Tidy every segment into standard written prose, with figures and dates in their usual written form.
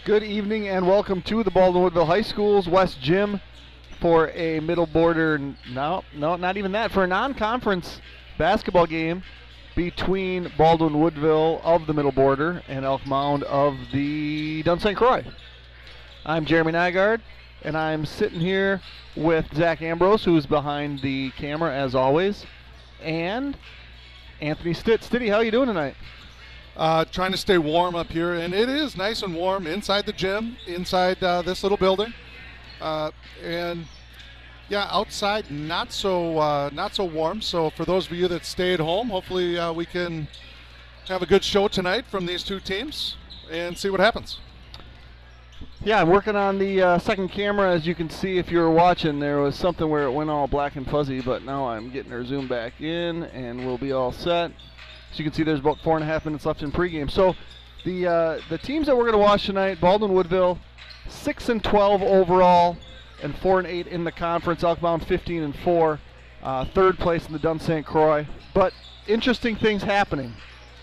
Good evening and welcome to the Baldwin Woodville High School's West Gym for a middle border, no, not even that, for a non-conference basketball game between Baldwin Woodville of the middle border and Elk Mound of the Dun St. Croix. I'm Jeremy Nygaard, and I'm sitting here with Zach Ambrose, who's behind the camera as always, and Anthony Stitt. Stitty, how are you doing tonight? Trying to stay warm up here, and it is nice and warm inside the gym, inside this little building, and yeah, outside not so warm. So for those of you that stay at home, hopefully we can have a good show tonight from these two teams and see what happens. Yeah, I'm working on the second camera. As you can see, if you were watching, there was something where it went all black and fuzzy, but now I'm getting her zoomed back in, and we'll be all set. So you can see there's about 4.5 minutes left in pregame. So the teams that we're going to watch tonight: Baldwin Woodville, 6-12 overall, and 4-8 in the conference. Elk Mound 15-4, third place in the Dun St. Croix. But interesting things happening.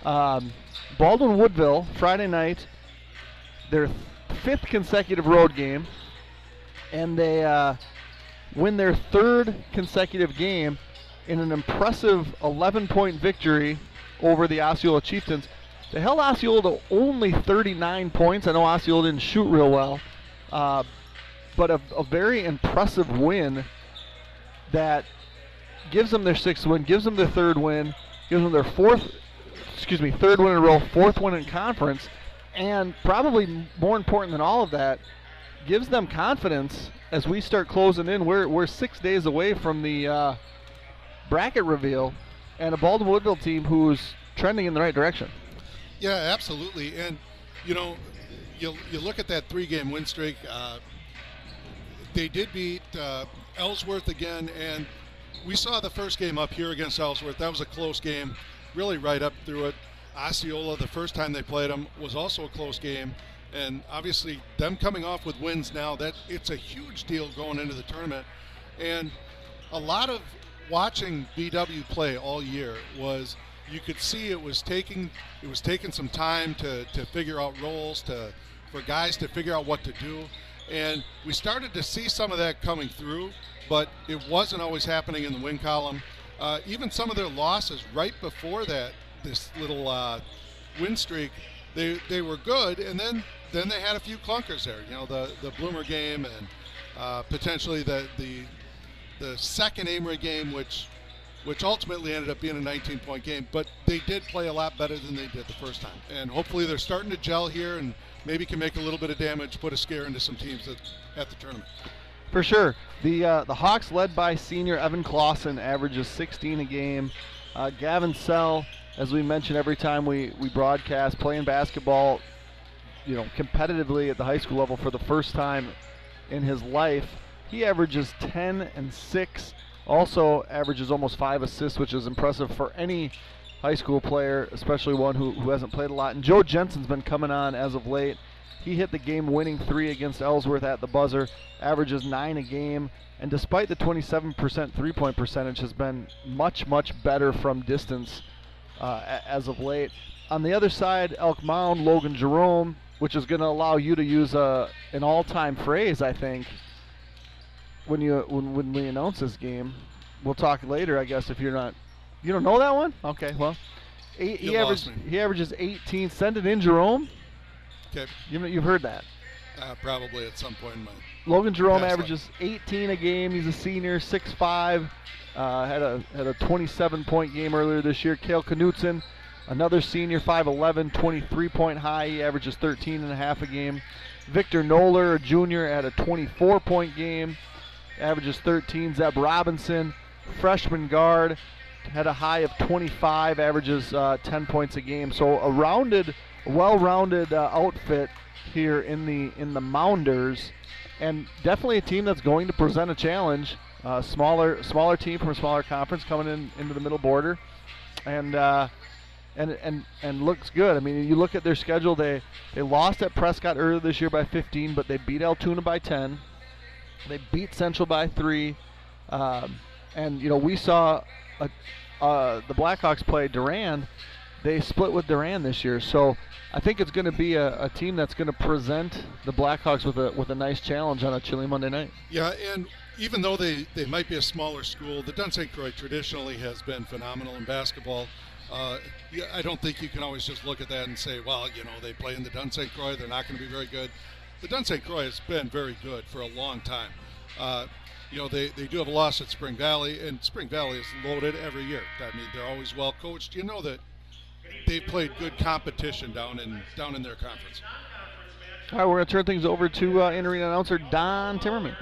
Baldwin Woodville Friday night, their fifth consecutive road game, and they win their third consecutive game in an impressive 11-point victory over the Osceola Chieftains. They held Osceola to only 39 points. I know Osceola didn't shoot real well, but a very impressive win that gives them their sixth win, gives them their third win, gives them their third win in a row, fourth win in conference, and probably more important than all of that, gives them confidence as we start closing in. We're 6 days away from the bracket reveal, and a Baldwin Woodville team who's trending in the right direction. Yeah, absolutely. And you know, you look at that 3-game win streak. They did beat Ellsworth again, and we saw the first game up here against Ellsworth. That was a close game, really right up through it. Osceola, the first time they played them, was also a close game, and obviously them coming off with wins now, that it's a huge deal going into the tournament. And a lot of watching BW play all year was, you could see it was taking some time to figure out roles, for guys to figure out what to do, and we started to see some of that coming through, but it wasn't always happening in the win column. Even some of their losses right before that, this little win streak, they were good, and then they had a few clunkers there. You know, the Bloomer game, and potentially the second Amory game, which ultimately ended up being a 19-point game, but they did play a lot better than they did the first time. And hopefully they're starting to gel here and maybe can make a little bit of damage, put a scare into some teams at the tournament. For sure. The Hawks, led by senior Evan Clausen, averages 16 a game. Gavin Sell, as we mention every time we broadcast, playing basketball, you know, competitively at the high school level for the first time in his life. He averages 10 and 6. Also averages almost 5 assists, which is impressive for any high school player, especially one who hasn't played a lot. And Joe Jensen's been coming on as of late. He hit the game-winning 3 against Ellsworth at the buzzer, averages 9 a game, and despite the 27% three-point percentage, has been much, much better from distance as of late. On the other side, Elk Mound, Logan Jerome, which is going to allow you to use an all-time phrase, I think, when we announce this game. We'll talk later, I guess, if you don't know that one? Okay, well, he averages 18. Send it in, Jerome. Okay. You've heard that. Probably at some point in my Logan Jerome averages 18 a game. He's a senior, 6'5", had a 27-point game earlier this year. Cale Knutson, another senior, 5'11", 23-point high. He averages 13.5 a game. Victor Noller, a junior, had a 24-point game, averages 13. Zeb Robinson, freshman guard, had a high of 25, averages 10 points a game. So a well-rounded outfit here in the Mounders, and definitely a team that's going to present a challenge. Smaller team from a smaller conference coming into the middle border, and looks good. I mean, you look at their schedule. They lost at Prescott earlier this year by 15, but they beat Altoona by 10. They beat Central by 3, and you know, we saw the Blackhawks play Durand they split with Durand this year. So I think it's going to be a team that's going to present the Blackhawks with a nice challenge on a chilly Monday night. Yeah, and even though they might be a smaller school, the Dunn St. Croix traditionally has been phenomenal in basketball. Yeah, I don't think you can always just look at that and say, well, they play in the Dunn St. Croix, they're not going to be very good. The Dunn St. Croix has been very good for a long time. They do have a loss at Spring Valley, and Spring Valley is loaded every year. I mean, they're always well coached. You know that they've played good competition down in their conference. All right, we're going to turn things over to in-arena announcer Don Timmerman.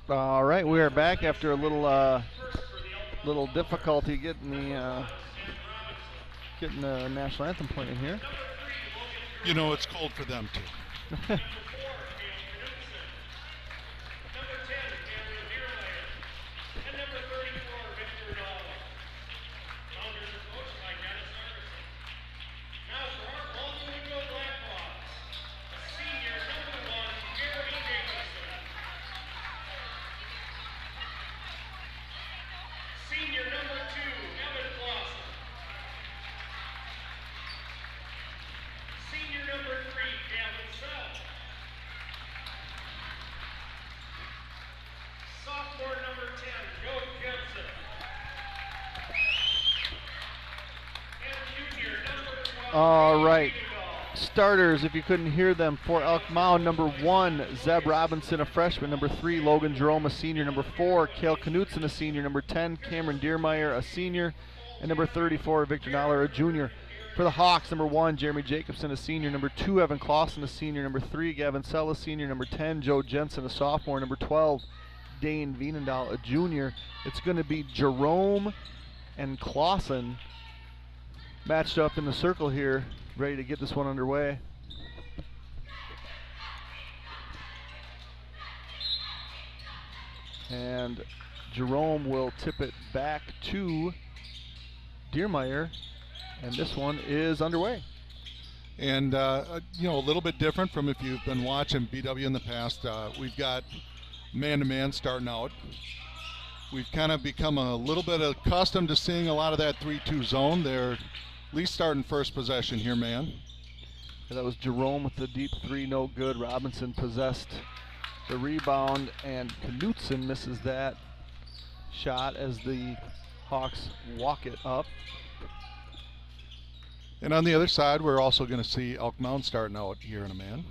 All right, we are back after a little difficulty getting the national anthem playing here. It's cold for them too. All right, starters, if you couldn't hear them, for Elk Mound, number 1, Zeb Robinson, a freshman. Number 3, Logan Jerome, a senior. Number 4, Cale Knutson, a senior. Number 10, Cameron Deermeyer, a senior. And number 34, Victor Noller, a junior. For the Hawks, number 1, Jeremy Jacobson, a senior. Number 2, Evan Clausen, a senior. Number 3, Gavin Sell, a senior. Number 10, Joe Jensen, a sophomore. Number 12, Dane Vienendahl, a junior. It's going to be Jerome and Clausen matched up in the circle here, ready to get this one underway. And Jerome will tip it back to Diermeyer, and this one is underway. And, you know, a little bit different from if you've been watching BW in the past. We've got man-to-man starting out. We've kind of become a little bit accustomed to seeing a lot of that 3-2 zone. They're at least starting first possession here, man. And that was Jerome with the deep three, no good. Robinson possessed the rebound, and Knutson misses that shot as the Hawks walk it up. And on the other side, we're also going to see Elk Mound starting out here in a man.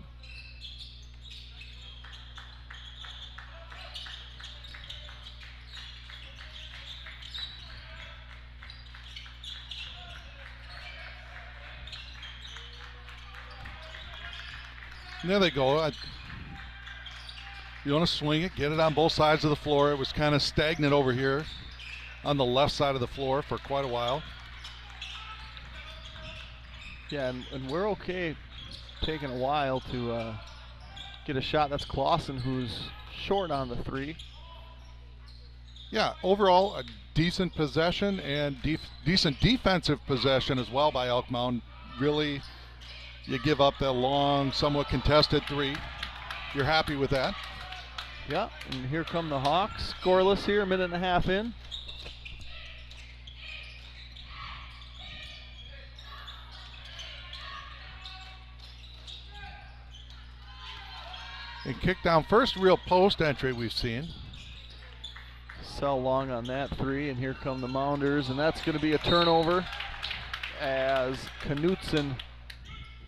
And there they go. You want to swing it, get it on both sides of the floor. It was kind of stagnant over here on the left side of the floor for quite a while. Yeah, and we're okay taking a while to get a shot. That's Clausen, who's short on the three. Yeah, overall a decent possession and decent defensive possession as well by Elk Mound. Really, you give up that long, somewhat contested three. You're happy with that. Yeah, and here come the Hawks. Scoreless here, a minute and a half in. And kick down, first real post entry we've seen. Sell long on that three, and here come the Mounders, and that's going to be a turnover as Knutson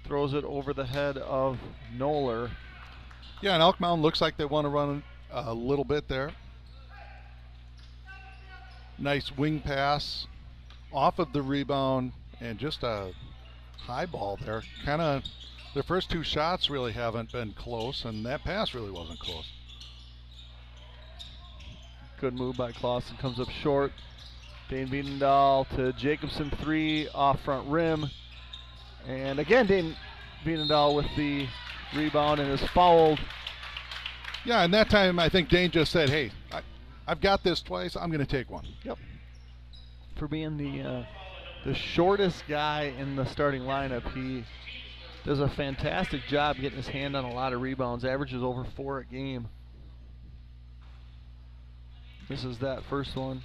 throws it over the head of Noller. Yeah, and Elk Mound looks like they want to run a little bit there. Nice wing pass off of the rebound, and just a high ball there. Kind of, their first two shots really haven't been close, and that pass really wasn't close. Good move by Clausen, comes up short. Dane Vienendahl to Jacobson, three off front rim. And again, Dane Vienendahl with the rebound and is fouled. Yeah, and that time I think Dane just said, hey, I've got this twice, I'm going to take one. Yep. For being the shortest guy in the starting lineup, he does a fantastic job getting his hand on a lot of rebounds, averages over 4 a game. This is that first one.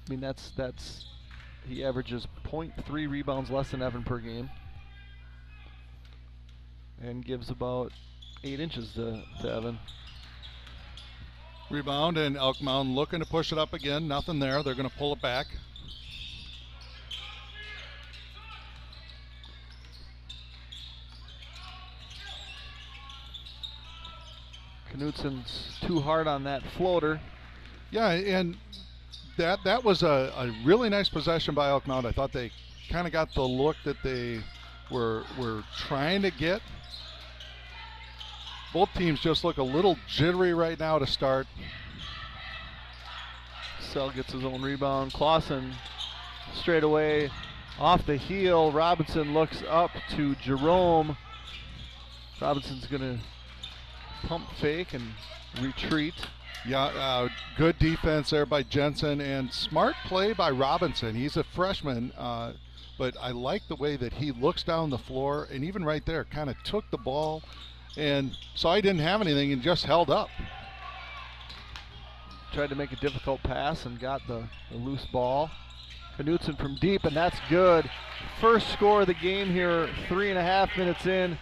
I mean, that's he averages 0.3 rebounds less than Evan per game, and gives about 8 inches to Evan. Rebound, and Elk Mound looking to push it up again. Nothing there. They're going to pull it back. Knutson's too hard on that floater. Yeah, and that was a really nice possession by Elk Mound. I thought they kind of got the look that they were trying to get. Both teams just look a little jittery right now to start. Sell gets his own rebound. Clausen straight away off the heel. Robinson looks up to Jerome. Robinson's going to pump fake and retreat. Yeah, good defense there by Jensen, and smart play by Robinson. He's a freshman, but I like the way that he looks down the floor, and even right there kind of took the ball and saw he didn't have anything and just held up. Tried to make a difficult pass and got the loose ball. Knutson from deep, and that's good. First score of the game here, 3.5 minutes in.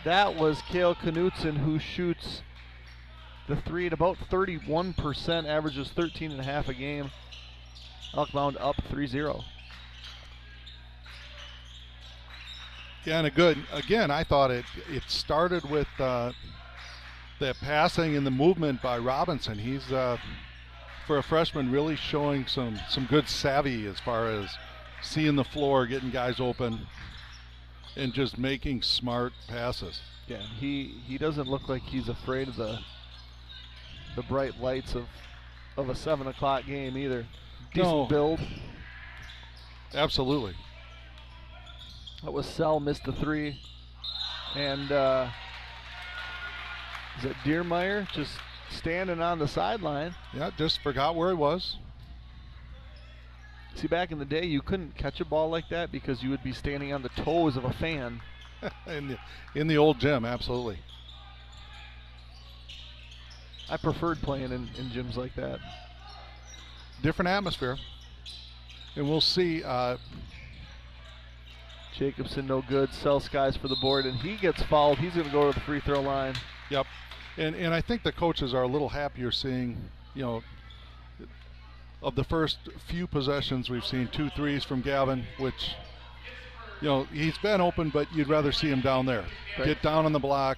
That was Cale Knutson, who shoots the three at about 31%, averages 13.5 a game. Elk Mound up 3-0. Yeah, and again, I thought it started with that passing and the movement by Robinson. He's, for a freshman, really showing some good savvy as far as seeing the floor, getting guys open, and just making smart passes. Yeah, he doesn't look like he's afraid of the bright lights of a 7 o'clock game either. Decent build. Absolutely. That was Sell, missed the three. And is it Diermeyer just standing on the sideline? Yeah, just forgot where he was. See, back in the day, you couldn't catch a ball like that because you would be standing on the toes of a fan. in the old gym, absolutely. I preferred playing in gyms like that. Different atmosphere. And we'll see. Jacobson no good. Sell Skies for the board, and he gets fouled. He's going to go to the free throw line. Yep. And I think the coaches are a little happier seeing, of the first few possessions, we've seen 2 threes from Gavin, which, he's been open, but you'd rather see him down there. Right. Get down on the block,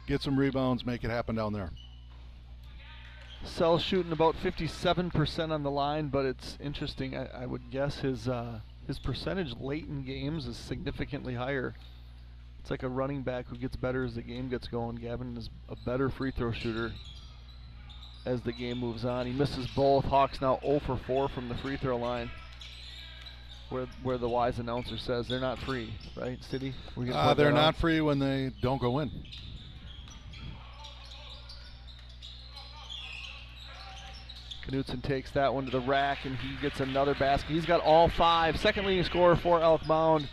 get some rebounds, make it happen down there. Sell shooting about 57% on the line, but it's interesting. I would guess his percentage late in games is significantly higher. It's like a running back who gets better as the game gets going. Gavin is a better free throw shooter as the game moves on. He misses both. Hawks now 0 for 4 from the free throw line, where the wise announcer says they're not free, right, City? They're not free when they don't go in. Knutson takes that one to the rack, and he gets another basket. He's got all 5. Second leading scorer for Elk Mound.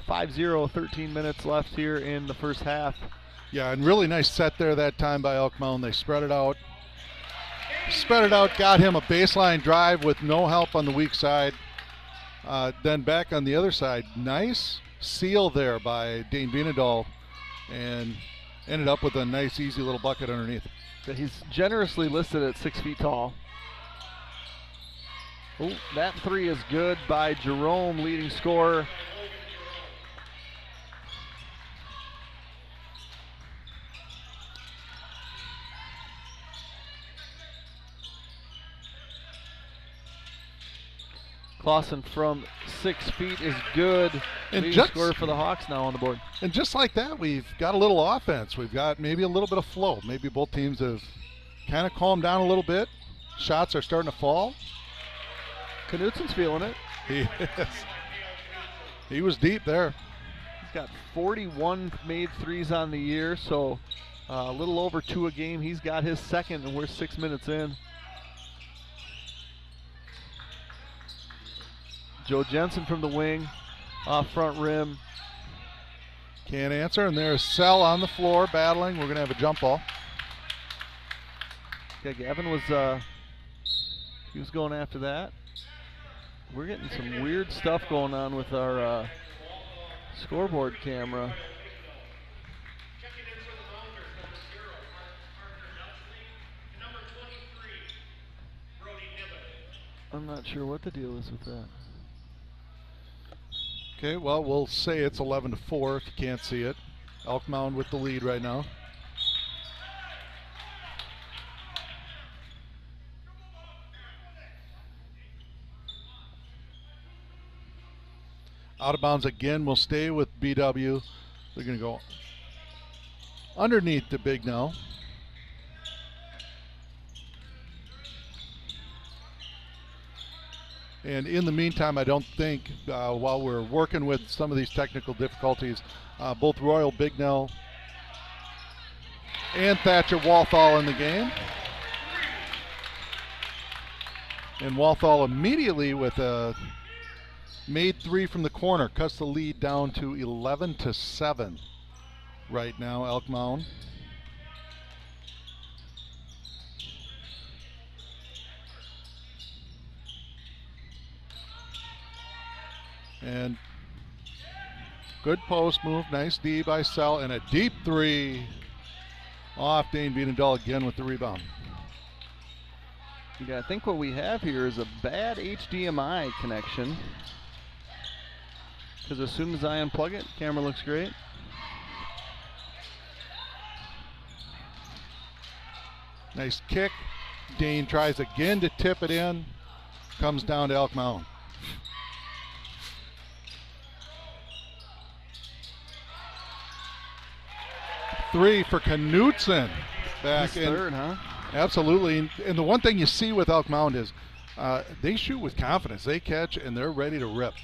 5-0, 13 minutes left here in the first half. Yeah, and really nice set there that time by Elk Mound. They spread it out. Got him a baseline drive with no help on the weak side. Then back on the other side, nice seal there by Dane Benadal, and ended up with a nice, easy little bucket underneath. He's generously listed at 6 feet tall. Oh, that 3 is good by Jerome, leading scorer. Clausen from 6 feet is good. And leading scorer for the Hawks now on the board. And just like that, we've got a little offense. We've got maybe a little bit of flow. Maybe both teams have kind of calmed down a little bit. Shots are starting to fall. Knutson's feeling it. He is. He was deep there. He's got 41 made threes on the year, so a little over 2 a game. He's got his second, and we're 6 minutes in. Joe Jensen from the wing, off front rim. Can't answer, and there's Sell on the floor battling. We're going to have a jump ball. Yeah, Gavin was he was going after that. We're getting some weird stuff going on with our scoreboard camera. I'm not sure what the deal is with that. Okay, well, we'll say it's 11-4 if you can't see it. Elk Mound with the lead right now. Out of bounds again. We'll stay with BW. They're going to go underneath the big now. And in the meantime, I don't think, while we're working with some of these technical difficulties, both Royal Bignell and Thatcher Walthall in the game. And Walthall immediately with a made 3 from the corner, cuts the lead down to 11-7 right now, Elk Mound. And good post move, nice D by Sell, and a deep 3 off Dane Vienendahl again with the rebound. Yeah, I think what we have here is a bad HDMI connection, because as soon as I unplug it, camera looks great. Nice kick. Dane tries again to tip it in. Comes down to Elk Mound. Three for Knutson. Back in. Third, huh? Absolutely. And the one thing you see with Elk Mound is they shoot with confidence. They catch and they're ready to rip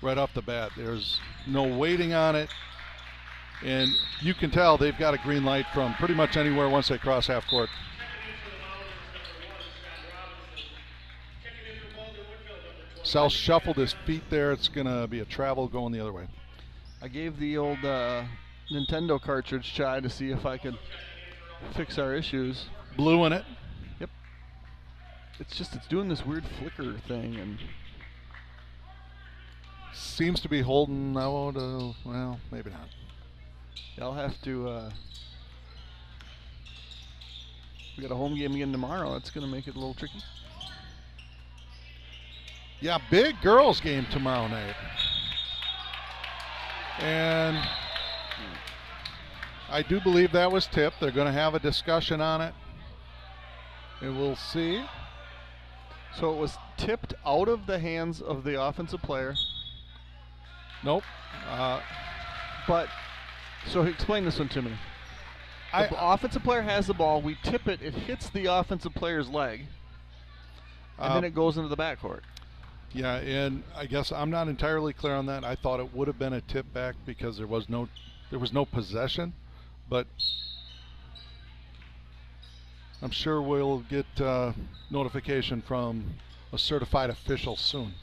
right off the bat. There's no waiting on it. And you can tell they've got a green light from pretty much anywhere once they cross half court. Sal shuffled his feet there. It's going to be a travel going the other way. I gave the old Nintendo cartridge try to see if I could fix our issues. Blue in it. Yep. It's doing this weird flicker thing, and seems to be holding out. Well, maybe not. I'll have to. We got a home game again tomorrow. That's going to make it a little tricky. Yeah, big girls game tomorrow night. And I do believe that was tipped. They're going to have a discussion on it. And we'll see. So it was tipped out of the hands of the offensive player. Nope. But, so explain this one to me. The offensive player has the ball. We tip it. It hits the offensive player's leg. And then it goes into the backcourt. Yeah, and I guess I'm not entirely clear on that. I thought it would have been a tip back because there was no possession, but I'm sure we'll get notification from a certified official soon.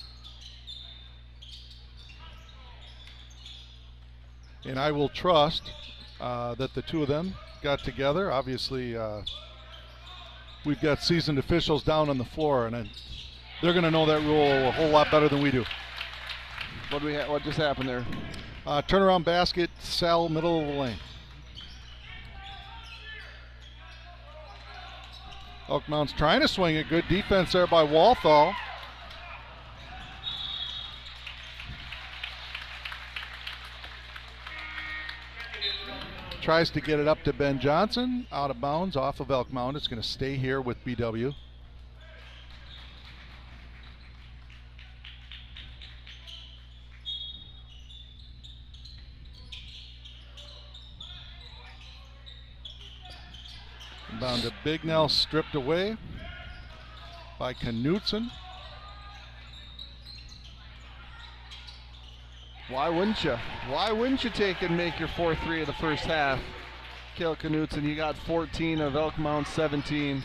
And I will trust that the two of them got together. Obviously, we've got seasoned officials down on the floor, and they're going to know that rule a whole lot better than we do. What just happened there? Turnaround basket, Sal, middle of the lane. Mound's trying to swing it. Good defense there by Walthall. Tries to get it up to Ben Johnson. Out of bounds off of Elk Mound. It's going to stay here with BW. Bound to Bignell, stripped away by Knutson. Why wouldn't you? Why wouldn't you take and make your 4-3 of the first half? Kale Knutson, you got 14 of Elk Mound 17.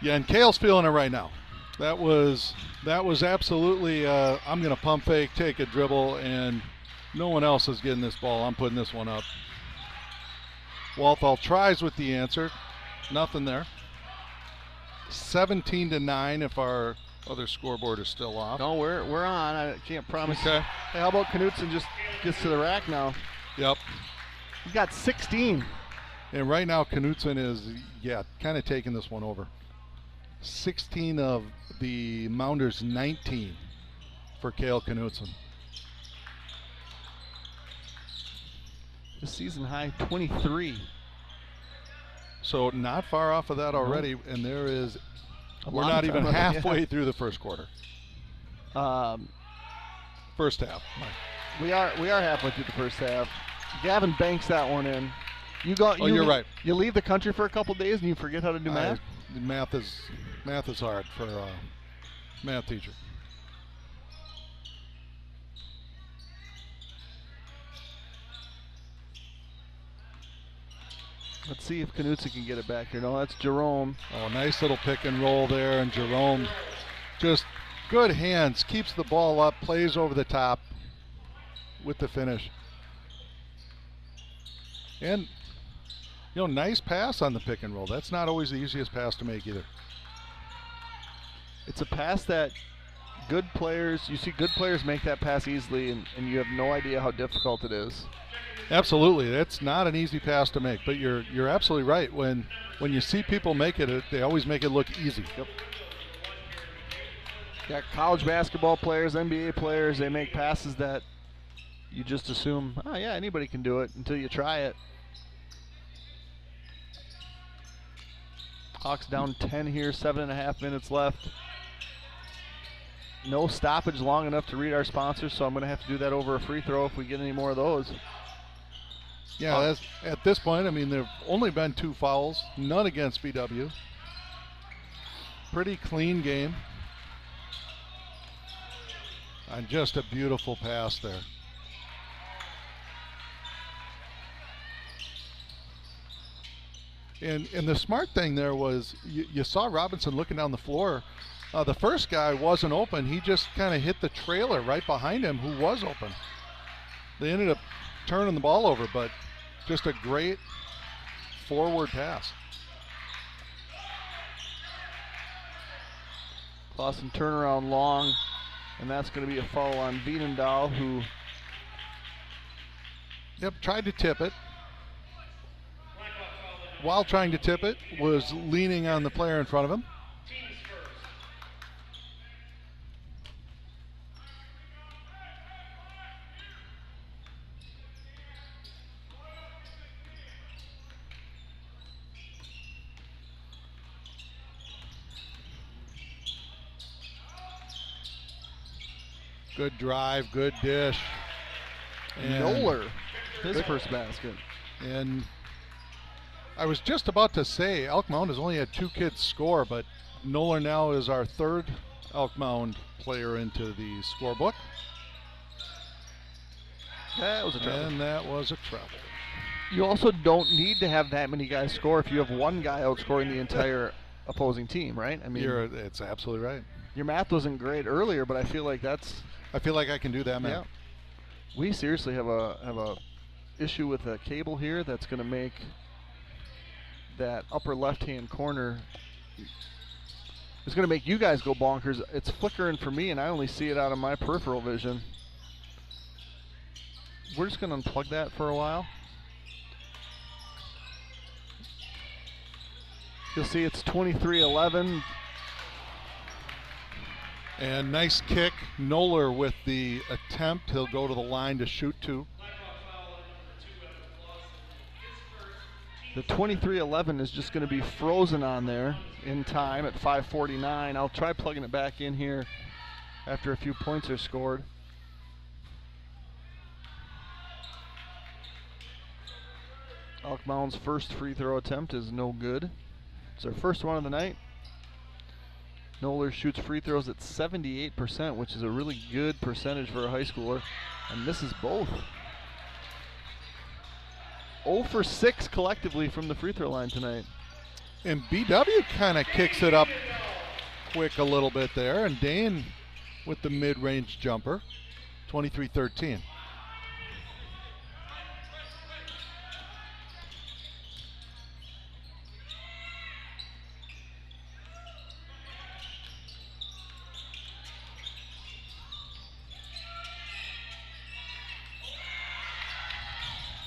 Yeah, and Kale's feeling it right now. That was absolutely I'm going to pump fake, take a dribble, and no one else is getting this ball. I'm putting this one up. Walthall tries with the answer. Nothing there. 17-9 if our other scoreboard is still off. No, we're on. I can't promise. Okay. Hey, how about Knutson just gets to the rack now? Yep. He got 16. And right now Knutson is, kind of taking this one over. 16 of the Mounders' 19 for Cale Knutson. The season high 23. So not far off of that already, and there is, we're not even halfway through the first quarter. First half. We are halfway through the first half. Gavin banks that one in. You're right. You leave the country for a couple days and you forget how to do math? Math is hard for a math teacher. Let's see if Knutson can get it back here. No, that's Jerome. Oh, nice little pick and roll there, and Jerome just good hands, keeps the ball up, plays over the top with the finish. And, nice pass on the pick and roll. That's not always the easiest pass to make either. It's a pass that you see good players make that pass easily, and you have no idea how difficult it is. Absolutely, it's not an easy pass to make, but you're absolutely right. When you see people make it, they always make it look easy. Yep. Got college basketball players, NBA players, they make passes that you just assume, oh yeah, anybody can do it until you try it. Hawks down 10 here, 7.5 minutes left. No stoppage long enough to read our sponsors, so I'm going to have to do that over a free throw if we get any more of those. Yeah, at this point, there have only been 2 fouls, none against BW. Pretty clean game. And just a beautiful pass there. And the smart thing there was you saw Robinson looking down the floor. The first guy wasn't open. He just kind of hit the trailer right behind him who was open. They ended up turning the ball over, but just a great forward pass. Clausen turnaround long, and that's going to be a foul on Vienendahl, who tried to tip it. While trying to tip it, was leaning on the player in front of him. Good drive, good dish. And Noller, his first basket. And I was just about to say Elk Mound has only had 2 kids score, but Noller now is our 3rd Elk Mound player into the scorebook. That was a trouble. And that was a trouble. You also don't need to have that many guys score if you have one guy outscoring the entire opposing team, right? I mean, it's absolutely right. Your math wasn't great earlier, but I feel like I can do that, man. Yeah. We seriously have a issue with a cable here that's going to make that upper left-hand corner. It's going to make you guys go bonkers. It's flickering for me, and I only see it out of my peripheral vision. We're just going to unplug that for a while. You'll see it's 23-11. And nice kick. Noller with the attempt. He'll go to the line to shoot 2. The 23-11 is just going to be frozen on there in time at 5:49. I'll try plugging it back in here after a few points are scored. Elk Mound's first free throw attempt is no good. It's their first one of the night. Noller shoots free throws at 78%, which is a really good percentage for a high schooler, and misses both. 0 for 6 collectively from the free throw line tonight. And BW kind of kicks it up quick a little bit there, and Dane with the mid-range jumper, 23-13.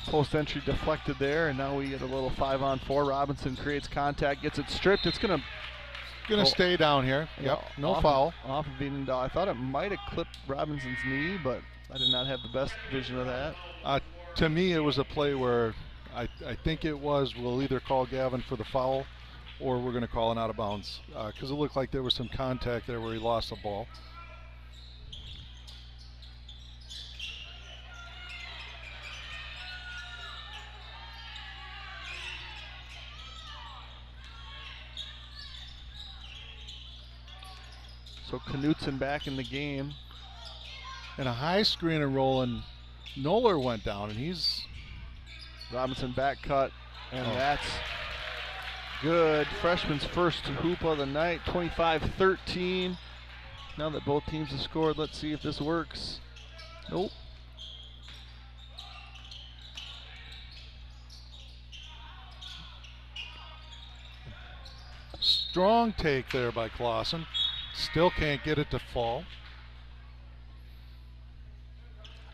Post entry deflected there, and now we get a little 5-on-4. Robinson creates contact, gets it stripped. It's going to stay down here. Yep, no foul. Off of Vienendahl. I thought it might have clipped Robinson's knee, but I did not have the best vision of that. To me, it was a play where I think it was, we'll either call Gavin for the foul or we're going to call an out of bounds, because it looked like there was some contact there where he lost the ball. So Knutson back in the game. And a high screen and roll, and Noller went down, and he's... Robinson back cut, and that's good. Freshman's first hoop of the night, 25-13. Now that both teams have scored, let's see if this works. Nope. Strong take there by Clausen. Still can't get it to fall.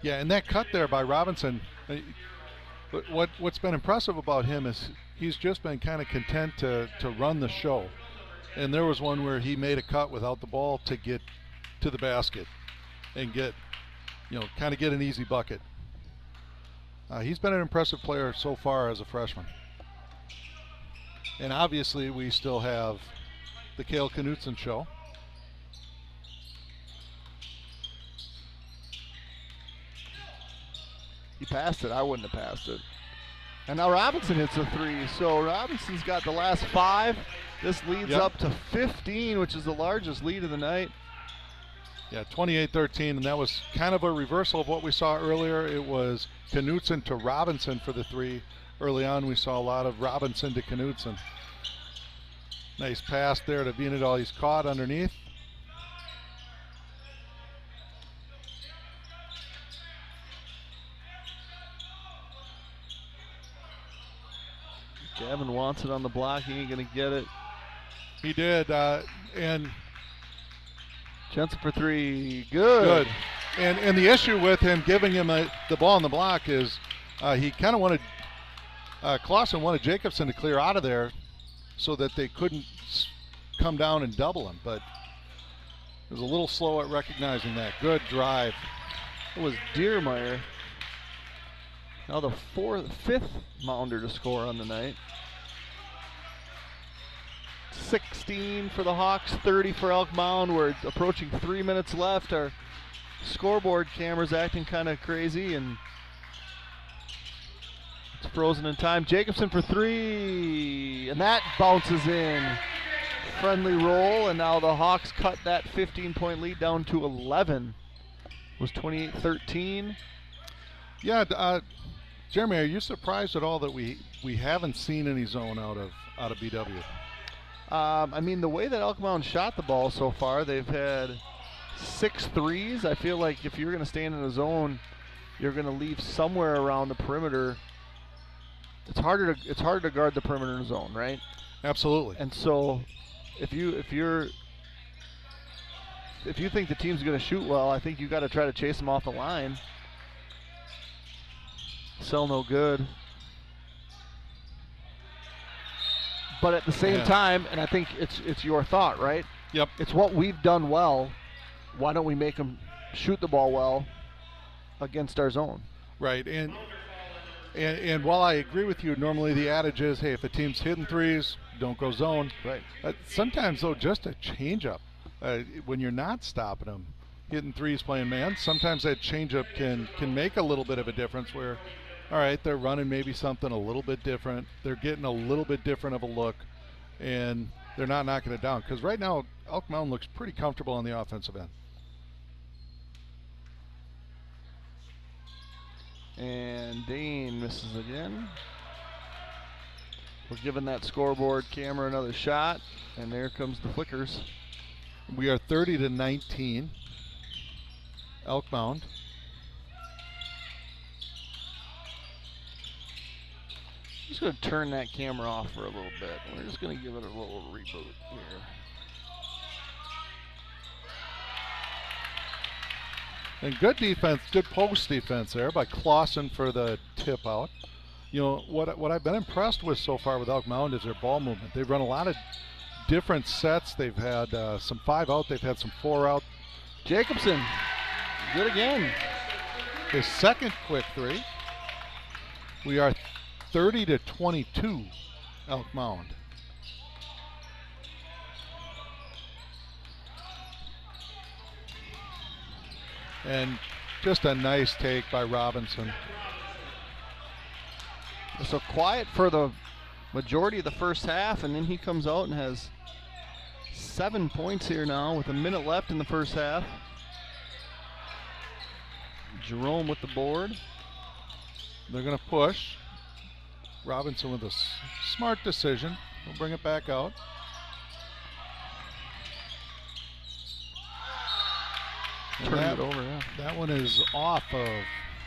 Yeah, and that cut there by Robinson, what's been impressive about him is he's just been kind of content to run the show. And there was one where he made a cut without the ball to get to the basket and get, kind of get an easy bucket. He's been an impressive player so far as a freshman. And obviously we still have the Cale Knutson show. He passed it. I wouldn't have passed it. And now Robinson hits a 3. So Robinson's got the last 5. This leads up to 15, which is the largest lead of the night. Yeah, 28-13, and that was kind of a reversal of what we saw earlier. It was Knutson to Robinson for the 3. Early on, we saw a lot of Robinson to Knutson. Nice pass there to Vienendahl. He's caught underneath. Gavin wants it on the block. He ain't going to get it. He did. And Jensen for three. Good. And the issue with him giving him the ball on the block is he kind of wanted Clausen wanted Jacobson to clear out of there so that they couldn't come down and double him. But he was a little slow at recognizing that. Good drive. It was Diermeyer. Now the fifth Mounder to score on the night. 16 for the Hawks, 30 for Elk Mound. We're approaching 3 minutes left. Our scoreboard camera's acting kind of crazy, and it's frozen in time. Jacobson for three, and that bounces in. Friendly roll, and now the Hawks cut that 15-point lead down to 11. It was 28-13. Yeah, Jeremy, are you surprised at all that we haven't seen any zone out of BW? I mean, the way that Elk Mound shot the ball so far, they've had 6 threes. I feel like if you're going to stand in a zone, you're going to leave somewhere around the perimeter. It's harder to guard the perimeter in a zone, right? Absolutely. And so, if you think the team's going to shoot well, I think you got to try to chase them off the line. Sell no good. But at the same time, and I think it's your thought, right? Yep. It's what we've done well. Why don't we make them shoot the ball well against our zone? Right. And while I agree with you, normally the adage is, hey, if a team's hitting threes, don't go zone. Right. Sometimes, though, just a changeup, when you're not stopping them, hitting threes, playing man, sometimes that changeup can make a little bit of a difference where, all right, they're running maybe something a little bit different. They're getting a little bit different of a look, and they're not knocking it down. Because right now, Elk Mound looks pretty comfortable on the offensive end. And Dane misses again. We're giving that scoreboard camera another shot, and there comes the flickers. We are 30-19. Elk Mound. I'm just going to turn that camera off for a little bit. We're just going to give it a little reboot here. And good defense, good post defense there by Clausen for the tip out. You know, what I've been impressed with so far with Elk Mound is their ball movement. They've run a lot of different sets. They've had some 5 out. They've had some 4 out. Jacobson, good again. His second quick three. We are 30-22 Elk Mound. And just a nice take by Robinson. So quiet for the majority of the first half, and then he comes out and has 7 points here now with a minute left in the first half. Jerome with the board. They're going to push. Robinson with a smart decision. We'll bring it back out. Turning it over, yeah. That one is off of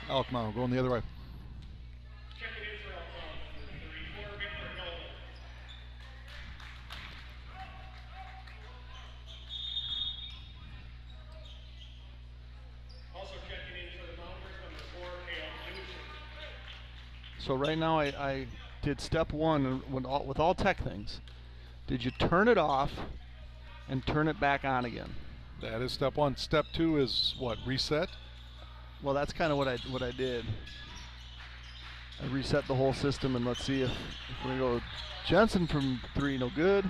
Elk Mound, going the other way. So right now I did step one with all tech things. Did you turn it off and turn it back on again? That is step one. Step two is what, reset? Well, that's kind of what I did. I reset the whole system, and let's see if we go Jensen from 3, no good.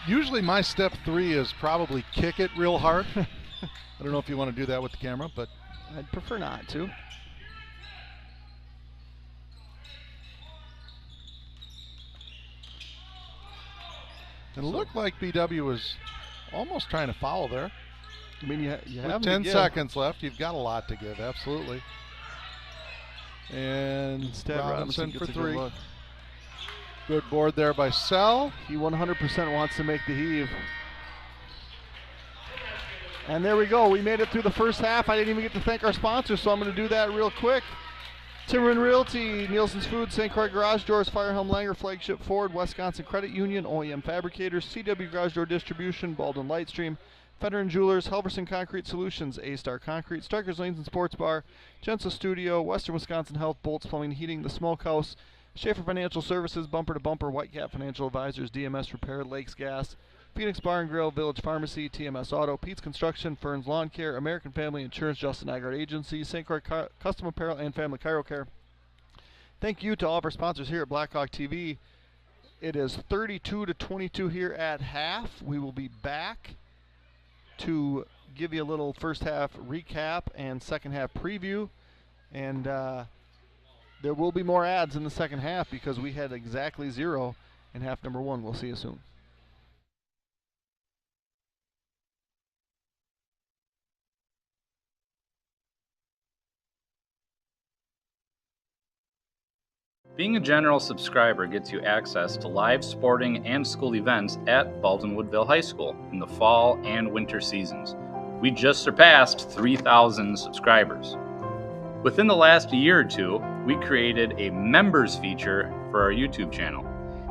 Usually my step 3 is probably kick it real hard. I don't know if you want to do that with the camera, but I'd prefer not to. It looked like BW was almost trying to foul there. I mean, you have 10 seconds left. You've got a lot to give, absolutely. And instead, Robinson for 3. Good board there by Sell. He 100% wants to make the heave. And there we go. We made it through the first half. I didn't even get to thank our sponsors, so I'm going to do that real quick. Timberman Realty, Nielsen's Food, St. Croix Garage Doors, Firehelm Langer, Flagship Ford, Wisconsin Credit Union, OEM Fabricators, CW Garage Door Distribution, Baldwin Lightstream, Veteran Jewelers, Helverson Concrete Solutions, A-Star Concrete, Starkers Lanes and Sports Bar, Jensen Studio, Western Wisconsin Health, Bolts Plumbing, Heating, The Smokehouse, Schaefer Financial Services, Bumper to Bumper, Whitecap Financial Advisors, DMS Repair, Lakes Gas, Phoenix Bar and Grill, Village Pharmacy, TMS Auto, Pete's Construction, Fern's Lawn Care, American Family Insurance, Justin Agard Agency, St. Croix Custom Apparel, and Family Chiro Care. Thank you to all of our sponsors here at Blackhawk TV. It is 32-22 here at half. We will be back to give you a little first half recap and second half preview. And there will be more ads in the second half because we had exactly 0 in half number 1. We'll see you soon. Being a general subscriber gets you access to live sporting and school events at Baldwin-Woodville High School in the fall and winter seasons. We just surpassed 3,000 subscribers. Within the last year or two, we created a members feature for our YouTube channel.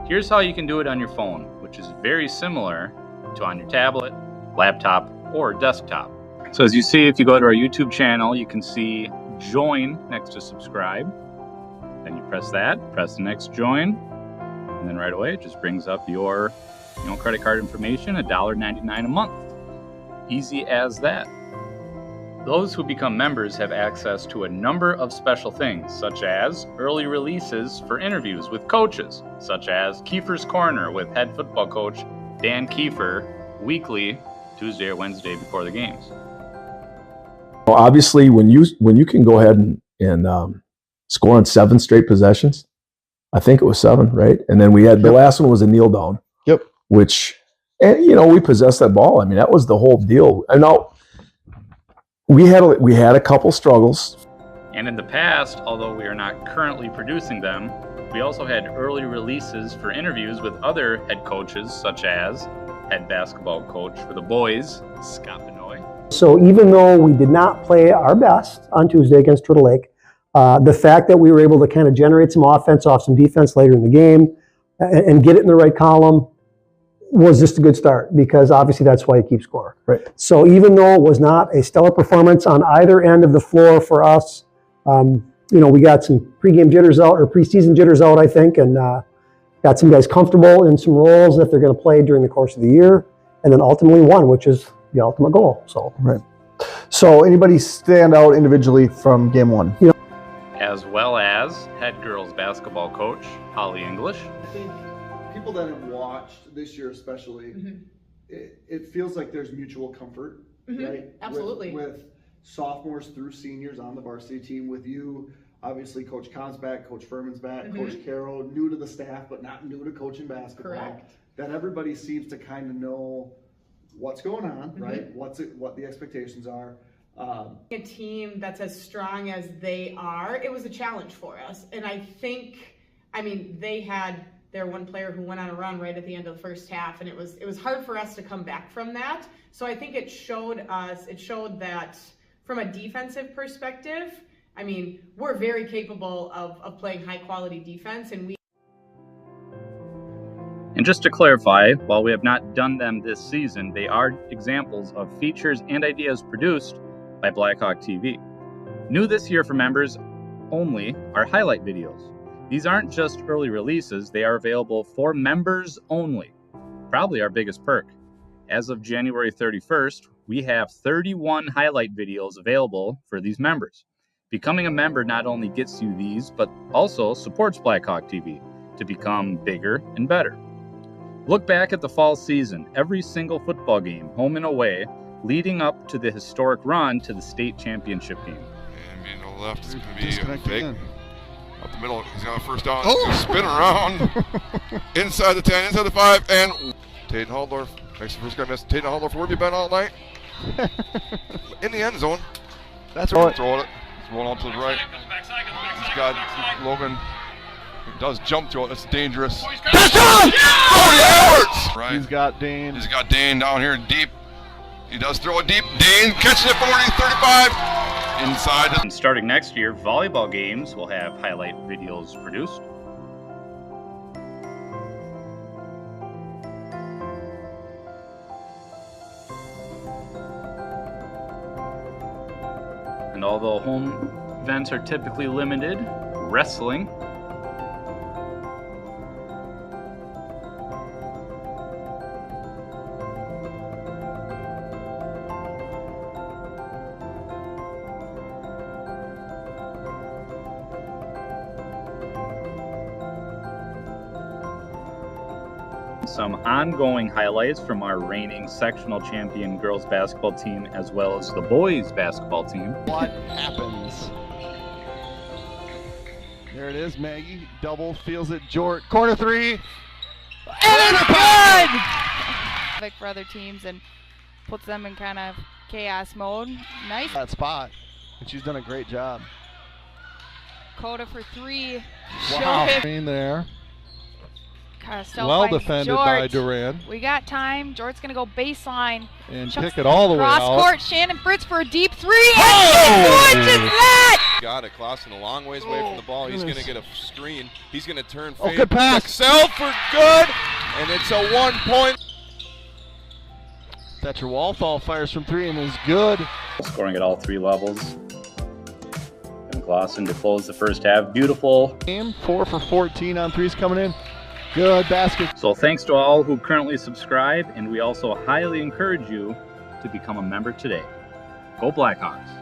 Here's how you can do it on your phone, which is very similar to on your tablet, laptop, or desktop. So as you see, if you go to our YouTube channel, you can see join next to subscribe. Then you press that, press the next join, and then right away it just brings up your credit card information, $1.99 a month. Easy as that. Those who become members have access to a number of special things, such as early releases for interviews with coaches, such as Kiefer's Corner with head football coach Dan Kiefer, weekly, Tuesday or Wednesday before the games. Well, obviously, when you can go ahead and score on 7 straight possessions, I think it was 7, right? And then we had the last one was a kneel down. Yep. Which, and we possessed that ball. I mean, that was the whole deal. And now we had a couple struggles. And in the past, although we are not currently producing them, we also had early releases for interviews with other head coaches, such as head basketball coach for the boys, Scott Benoit. So even though we did not play our best on Tuesday against Turtle Lake, the fact that we were able to kind of generate some offense off some defense later in the game and get it in the right column was just a good start, because obviously that's why you keep score. Right. So even though it was not a stellar performance on either end of the floor for us, we got some pregame jitters out, or preseason jitters out, I think, and got some guys comfortable in some roles that they're going to play during the course of the year, and then ultimately won, which is the ultimate goal. So right. So anybody stand out individually from game 1? As well as head girls basketball coach Holly English. I think people that have watched this year especially, it feels like there's mutual comfort, right? Absolutely. With sophomores through seniors on the varsity team with you. Obviously, Coach Kahn's back, Coach Furman's back, Coach Carroll, new to the staff, but not new to coaching basketball. Correct. That everybody seems to kind of know what's going on, right? What the expectations are. A team that's as strong as they are, it was a challenge for us. And I think, they had their one player who went on a run right at the end of the first half, and it was hard for us to come back from that. So I think it showed that from a defensive perspective, we're very capable of playing high quality defense, and And just to clarify, while we have not done them this season, they are examples of features and ideas produced by Blackhawk TV. New this year for members only are highlight videos. These aren't just early releases, they are available for members only. Probably our biggest perk. As of January 31st, we have 31 highlight videos available for these members. Becoming a member not only gets you these, but also supports Blackhawk TV to become bigger and better. Look back at the fall season, every single football game, home and away, leading up to the historic run to the state championship game. And being to the left is going to be big. Up the middle, he's got a first down. Oh! He's spin around. Inside the 10, inside the 5, and Taden Haldorf makes the first guy miss. Taden Haldorf, where have you been all night? In the end zone. That's right. Throw it. He's rolling out to the right. He's got Logan. He does jump to it. That's dangerous. Touchdown! 40 yards! Right. He's got Dane. He's got Dane down here deep. He does throw it deep. Dane catches it 40, 35. inside. And starting next year, volleyball games will have highlight videos produced. And although home events are typically limited, wrestling some ongoing highlights from our reigning sectional champion girls basketball team as well as the boys basketball team. What happens? There it is, Maggie. Double, feels it, Jort. Corner three. And it's good! For other teams and puts them in kind of chaos mode. Nice. That spot. And she's done a great job. Coda for three. Wow. Show him. Screen there. Well defended by Duran. We got time. Jort's going to go baseline. And Chucks kick it all the way out. Cross court. Shannon Fritz for a deep three. And what is that? Got it. Clausen a long ways away from the ball. He's going to get a screen. He's going to turn. Oh, good pass. Excel for good. And it's a 1 point. Thatcher Walthall fires from three and is good. Scoring at all three levels. And Clausen to close the first half. Beautiful. 4 for 14 on threes coming in. Good basket. So thanks to all who currently subscribe, and we also highly encourage you to become a member today. Go Blackhawks.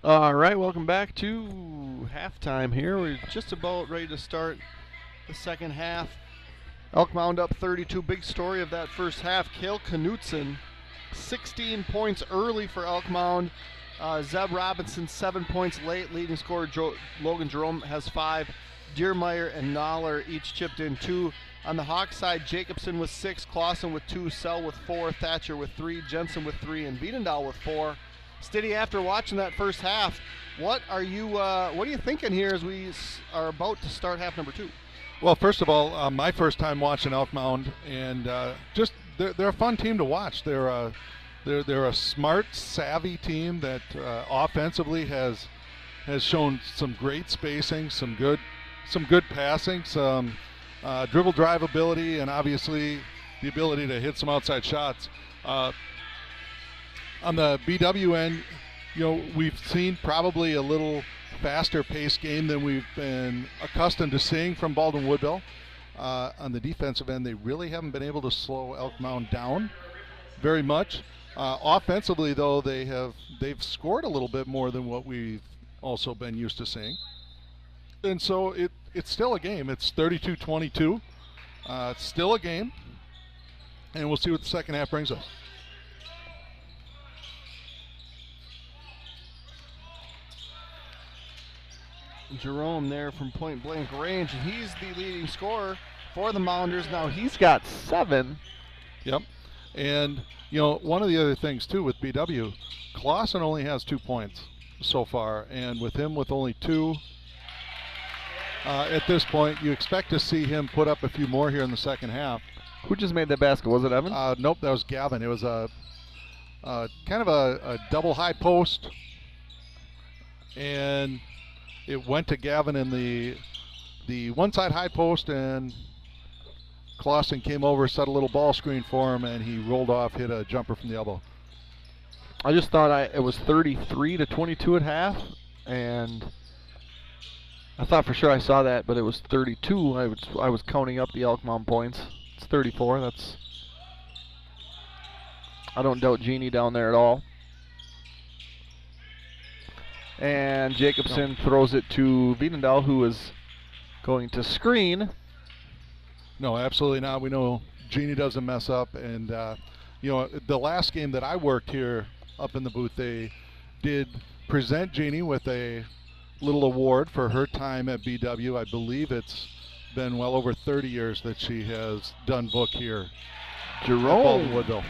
All right, welcome back to halftime here. We're just about ready to start the second half. Elk Mound up 32. Big story of that first half. Kale Knutson, 16 points early for Elk Mound. Zeb Robinson, 7 points late. Leading scorer Logan Jerome has 5. Deermeyer and Noller each chipped in 2. On the Hawk side, Jacobson with 6, Clausen with 2, Sell with 4, Thatcher with 3, Jensen with 3, and Wiedendahl with 4. Stiddy, after watching that first half, what are you thinking here as we are about to start half number 2? Well, first of all, my first time watching Elk Mound, and just they're a fun team to watch. They're a smart, savvy team that offensively has shown some great spacing, some good passing, some dribble drive ability, and obviously the ability to hit some outside shots. On the BW end, we've seen probably a little faster paced game than we've been accustomed to seeing from Baldwin Woodville. On the defensive end, they really haven't been able to slow Elk Mound down very much. Offensively, though, they've scored a little bit more than what we've also been used to seeing. And so it's still a game. It's 32-22. It's still a game. And we'll see what the second half brings us. Jerome there from point blank range, and he's the leading scorer for the Mounders. Now he's got 7. Yep. And, one of the other things, too, with BW, Clausen only has 2 points so far. And with him with only 2 at this point, you expect to see him put up a few more here in the second half. Who just made that basket? Was it Evan? Nope, that was Gavin. It was a kind of a double high post. And it went to Gavin in the one side high post, and Clausen came over, set a little ball screen for him, and he rolled off, hit a jumper from the elbow. I just thought it was 33-22 at half, and I thought for sure I saw that, but it was 32. I was counting up the Elk Mound points. It's 34. I don't doubt Jeannie down there at all. And Jacobson throws it to Wiedendahl, who is going to screen. No, absolutely not. We know Jeannie doesn't mess up. And, the last game that I worked here up in the booth, they did present Jeannie with a little award for her time at BW. I believe it's been well over 30 years that she has done book here. Jerome Woodville.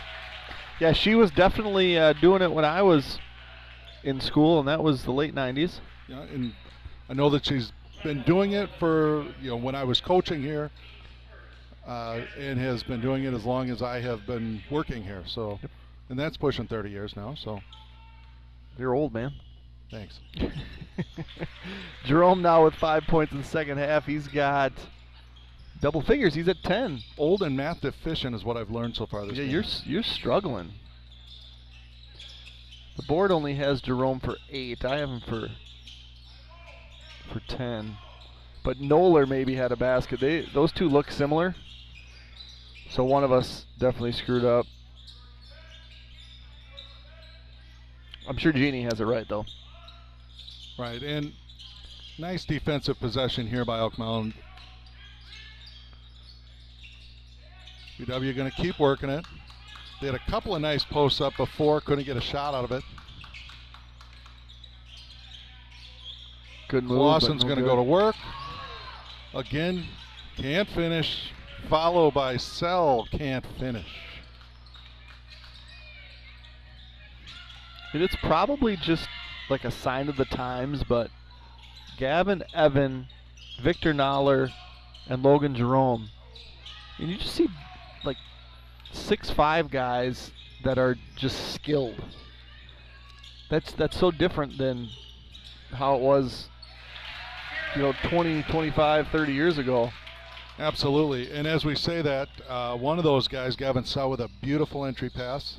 Yeah, she was definitely doing it when I was in school, and that was the late 90s. Yeah, and I know that she's been doing it for, when I was coaching here, and has been doing it as long as I have been working here. So, and that's pushing 30 years now. So, you're old, man. Thanks. Jerome now with 5 points in the second half. He's got double figures. He's at 10. Old and math deficient is what I've learned so far this game. You're struggling. The board only has Jerome for 8. I have him for 10. But Noller maybe had a basket. Those two look similar. So one of us definitely screwed up. I'm sure Jeannie has it right, though. Right, and nice defensive possession here by Elk Mound. BW going to keep working it. They had a couple of nice posts up before, couldn't get a shot out of it. Good move. Lawson's going to go to work. Again, can't finish. Followed by Sell, can't finish. It's probably just like a sign of the times, but Gavin Evan, Victor Noller, and Logan Jerome, and you just see like 6'5" guys that are just skilled. That's so different than how it was, 20, 25, 30 years ago. Absolutely, and as we say that, one of those guys, Gavin Sell, with a beautiful entry pass.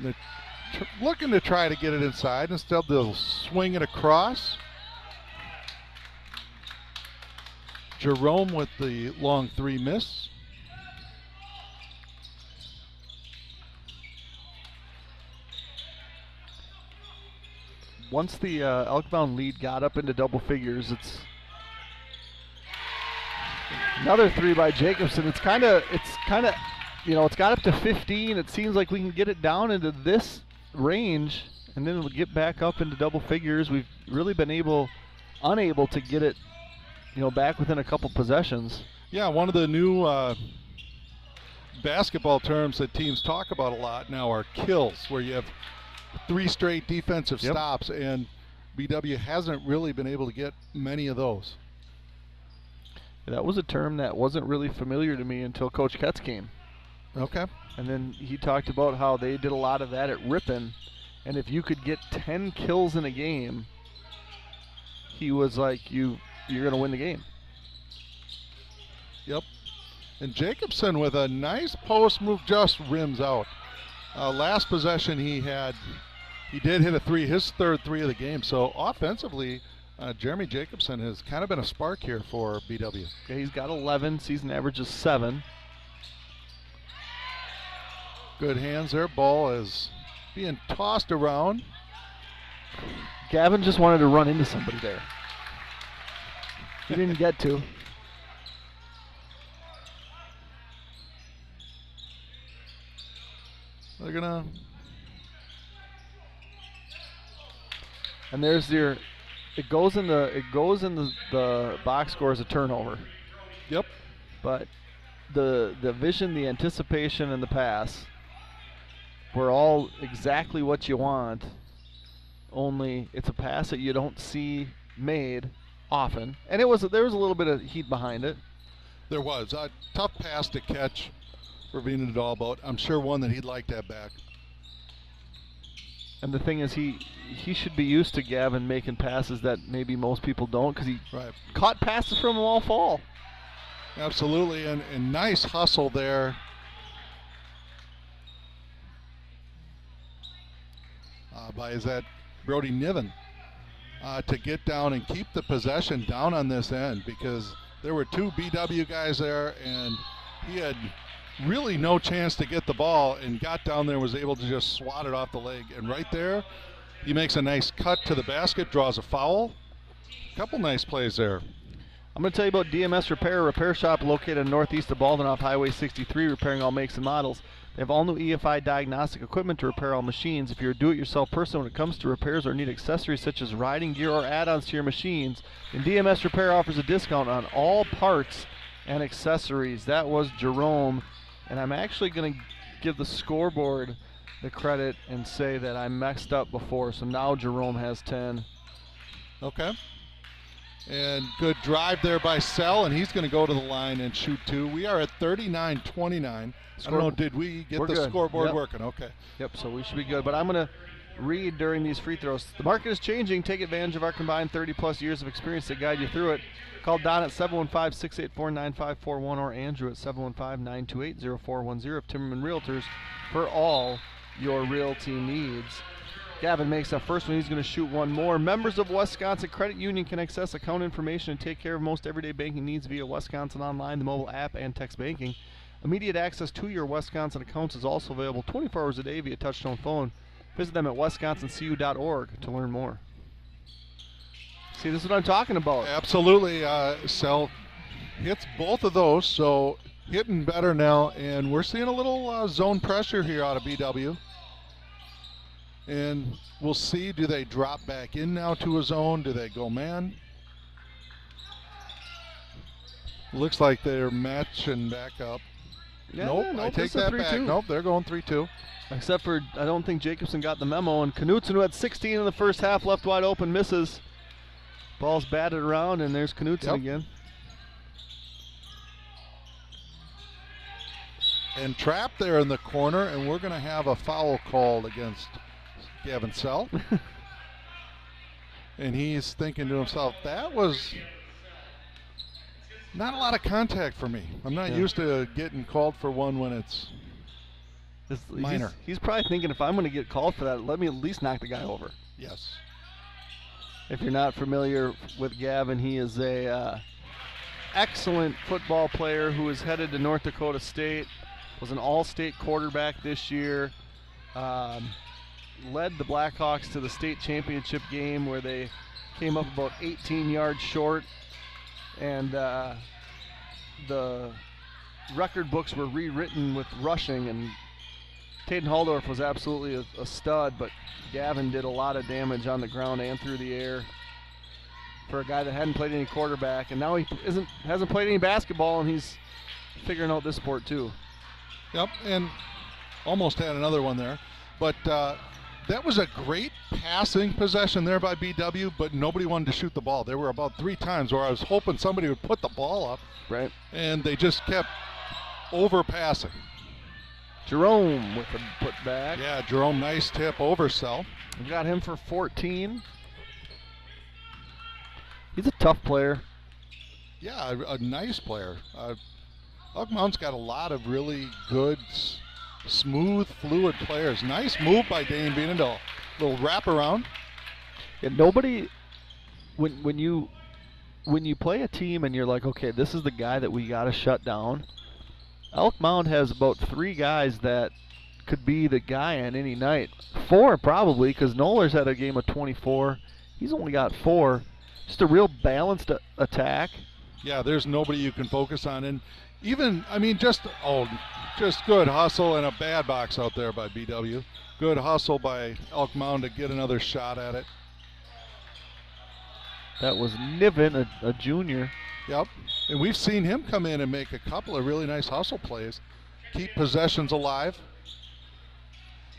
They're looking to try to get it inside. Instead, they'll swing it across. Jerome with the long 3 miss. Once the Elk Mound lead got up into double figures, it's another 3 by Jacobson. It's kind of, it's got up to 15. It seems like we can get it down into this range, and then we'll get back up into double figures. We've really been unable to get it, back within a couple possessions. Yeah, one of the new basketball terms that teams talk about a lot now are kills, where you have 3 straight defensive stops, and BW hasn't really been able to get many of those. That was a term that wasn't really familiar to me until Coach Ketz came. Okay. And then he talked about how they did a lot of that at Ripon, and if you could get 10 kills in a game, he was like, you're going to win the game. Yep. And Jacobson with a nice post move, just rims out. Last possession he did hit a 3, his third 3 of the game. So offensively, Jeremy Jacobson has kind of been a spark here for BW. Yeah, he's got 11, season average is 7. Good hands there. Ball is being tossed around. Gavin just wanted to run into somebody there. He didn't get to. They're gonna. And there's your. It goes in the box score as a turnover. Yep. But the vision, the anticipation, and the pass were all exactly what you want. Only it's a pass that you don't see made often, and there was a little bit of heat behind it. There was a tough pass to catch for Vina Nadal, but I'm sure one that he'd like to have back. And the thing is, he should be used to Gavin making passes that maybe most people don't, because he caught passes from him all fall. Absolutely, and nice hustle there. Is that Brody Niven to get down and keep the possession down on this end, because there were 2 BW guys there, and he had really no chance to get the ball, and got down there and was able to just swat it off the leg. And right there, he makes a nice cut to the basket, draws a foul. Couple nice plays there. I'm going to tell you about DMS Repair Shop located northeast of Baldwin off Highway 63, repairing all makes and models. They have all new EFI diagnostic equipment to repair all machines. If you're a do-it-yourself person when it comes to repairs or need accessories such as riding gear or add-ons to your machines, then DMS Repair offers a discount on all parts and accessories. That was Jerome. And I'm actually going to give the scoreboard the credit and say that I messed up before. So now Jerome has 10. Okay. And good drive there by Sell, and he's going to go to the line and shoot 2. We are at 39-29. I don't know, did we get the scoreboard working? Okay. Yep, so we should be good. But I'm going to read during these free throws. The market is changing. Take advantage of our combined 30-plus years of experience to guide you through it. Call Don at 715-684-9541 or Andrew at 715-928-0410 of Timmerman Realtors for all your realty needs. Gavin makes that first one. He's going to shoot one more. Members of Wisconsin Credit Union can access account information and take care of most everyday banking needs via Wisconsin Online, the mobile app, and text banking. Immediate access to your Wisconsin accounts is also available 24 hours a day via touchtone phone. Visit them at wisconsincu.org to learn more. See, this is what I'm talking about. Absolutely. Sell hits both of those, so hitting better now, and we're seeing a little zone pressure here out of BW. And we'll see, do they drop back in now to a zone? Do they go man? Looks like they're matching back up. Yeah, nope, I take that back. Nope, they're going 3-2. Except for, I don't think Jacobson got the memo, and Knutson, who had 16 in the first half, left wide open, misses. Ball's batted around, and there's Knutson again. And trapped there in the corner, and we're going to have a foul called against Gavin Sell. And he's thinking to himself, that was not a lot of contact for me. I'm not used to getting called for one when it's minor. He's probably thinking, if I'm going to get called for that, let me at least knock the guy over. Yes. If you're not familiar with Gavin, he is a excellent football player who is headed to North Dakota State, was an all-state quarterback this year, led the Blackhawks to the state championship game where they came up about 18 yards short, and the record books were rewritten with rushing, and Taden Haldorf was absolutely a stud, but Gavin did a lot of damage on the ground and through the air. for a guy that hadn't played any quarterback, and now he hasn't played any basketball, and he's figuring out this sport too. Yep, and almost had another one there. But that was a great passing possession there by BW, but nobody wanted to shoot the ball. There were about 3 times where I was hoping somebody would put the ball up. Right. And they just kept overpassing. Jerome with the putback. Yeah, Jerome, nice tip, oversell. We got him for 14. He's a tough player. Yeah, a nice player. Elk Mound's got a lot of really good, smooth, fluid players. Nice move by Dane Bienendahl. Little wraparound. And nobody, when you play a team and you're like, okay, this is the guy that we got to shut down. Elk Mound has about 3 guys that could be the guy on any night. 4 probably, because Knoller's had a game of 24. He's only got 4. Just a real balanced attack. Yeah, there's nobody you can focus on. And even, I mean, just good hustle and a bad box out there by BW. Good hustle by Elk Mound to get another shot at it. That was Niven, a junior. Yep, and we've seen him come in and make a couple of really nice hustle plays. Keep possessions alive.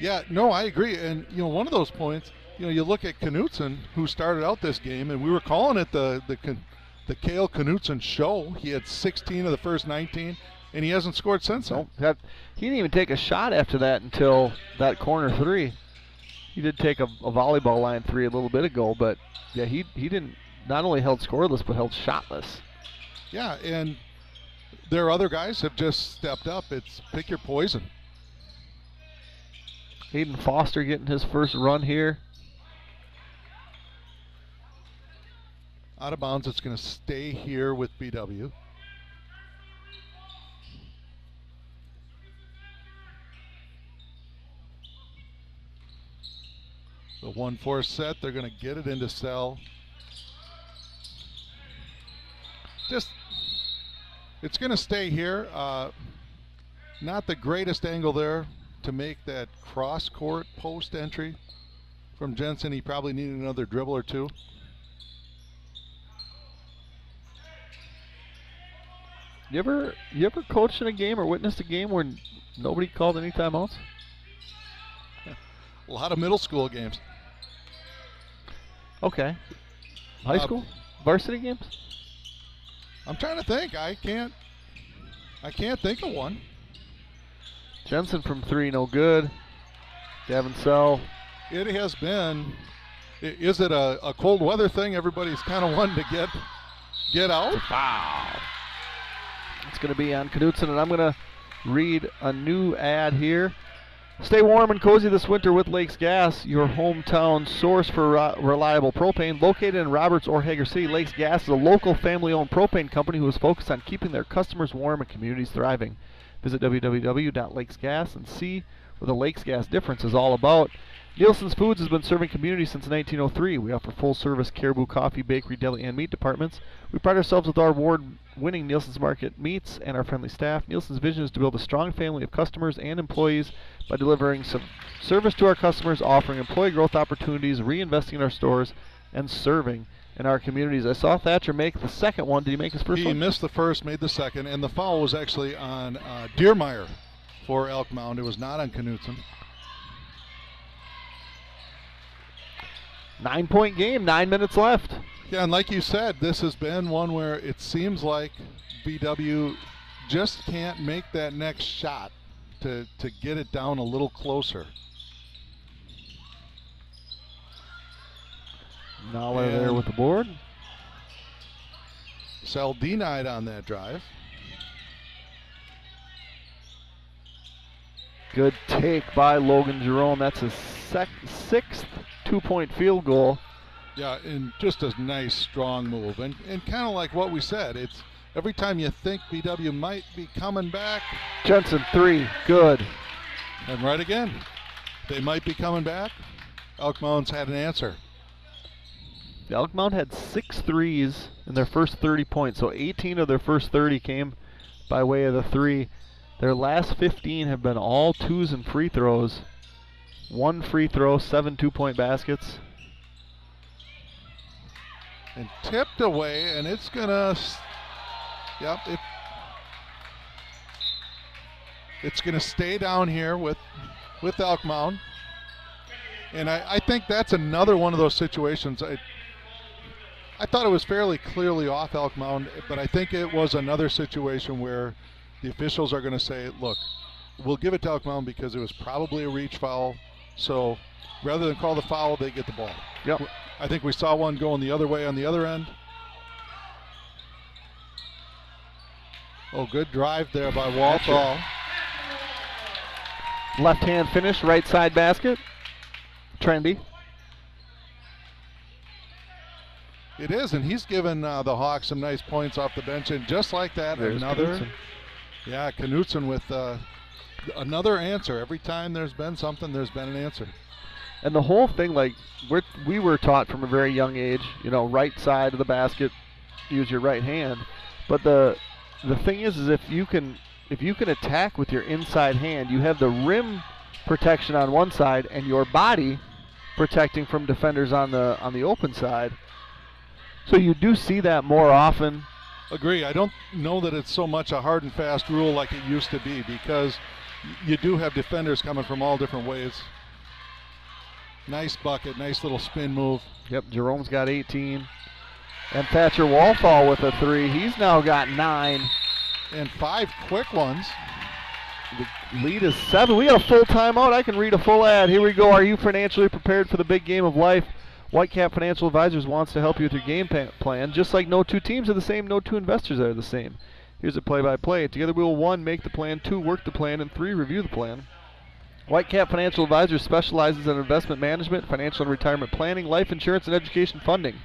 Yeah, no, I agree. And, one of those points, you look at Knutson, who started out this game, and we were calling it the Cale Knutson show. He had 16 of the first 19, and he hasn't scored since then. He didn't even take a shot after that until that corner 3. He did take a volleyball line 3 a little bit ago, but, yeah, he didn't, not only held scoreless, but held shotless. Yeah, and their other guys have just stepped up. It's pick your poison. Hayden Foster getting his first run here. Out of bounds, it's going to stay here with BW. The 1-4 set, they're going to get it into cell. It's going to stay here. Not the greatest angle there to make that cross-court post entry from Jensen. He probably needed another dribble or 2. You ever coached in a game or witnessed a game where nobody called any timeouts? A lot of middle school games. Okay. High school? Varsity games? I'm trying to think. I can't think of one. Jensen from 3, no good. Gavin Sell. It has been. Is it a cold weather thing? Everybody's kind of wanting to get out. Wow. It's going to be on Knutson, and I'm going to read a new ad here. Stay warm and cozy this winter with Lakes Gas, your hometown source for reliable propane. Located in Roberts or Hager City, Lakes Gas is a local family-owned propane company who is focused on keeping their customers warm and communities thriving. Visit www.lakesgas and see what the Lakes Gas difference is all about. Nielsen's Foods has been serving communities since 1903. We offer full-service Caribou coffee, bakery, deli, and meat departments. We pride ourselves with our award-winning Nielsen's Market meats and our friendly staff. Nielsen's vision is to build a strong family of customers and employees by delivering some service to our customers, offering employee growth opportunities, reinvesting in our stores, and serving in our communities. I saw Thatcher make the second one. Did he make his first one? He missed the first, made the second, and the foul was actually on Deermeyer for Elk Mound. It was not on Knutson. 9-point game, 9 minutes left. Yeah, and like you said, this has been one where it seems like BW just can't make that next shot to get it down a little closer. Noller there with the board. Sell denied on that drive. Good take by Logan Jerome. That's his 6th 2-point field goal. Yeah, and just a nice, strong move. And kind of like what we said, it's every time you think BW might be coming back. Jensen 3, good. And right again, they might be coming back. Elk Mound's had an answer. The Elk Mound had 6 threes in their first 30 points, so 18 of their first 30 came by way of the 3. Their last 15 have been all 2s and free throws. 1 free throw, 7 2-point baskets. And tipped away, and it's gonna, yep, it's gonna stay down here with Elk Mound. And I think that's another one of those situations. I thought it was fairly clearly off Elk Mound, but I think it was another situation where the officials are gonna say, look, we'll give it to Elk Mound because it was probably a reach foul. So rather than call the foul, they get the ball. Yep. I think we saw one going the other way on the other end. Oh, good drive there by Walthall. Left hand finish, right side basket. Trendy. It is, and he's given the Hawks some nice points off the bench. And just like that, There's another. Knutson. Yeah, Knutson with another answer. Every time there's been something, there's been an answer. And the whole thing, like, we were taught from a very young age, right side of the basket, use your right hand. But the thing is if you can attack with your inside hand, you have the rim protection on one side and your body protecting from defenders on the open side. So you do see that more often. Agree. I don't know that it's so much a hard and fast rule like it used to be, because you do have defenders coming from all different ways. Nice bucket, nice little spin move. Yep, Jerome's got 18. And Thatcher Walthall with a 3. He's now got 9. And 5 quick ones. The lead is 7. We got a full timeout. I can read a full ad. Here we go. Are you financially prepared for the big game of life? Whitecap Financial Advisors wants to help you with your game plan. Just like no two teams are the same, no two investors are the same. Here's a play-by-play. Together we will 1, make the plan, 2, work the plan, and 3, review the plan. Whitecap Financial Advisors specializes in investment management, financial and retirement planning, life insurance, and education funding.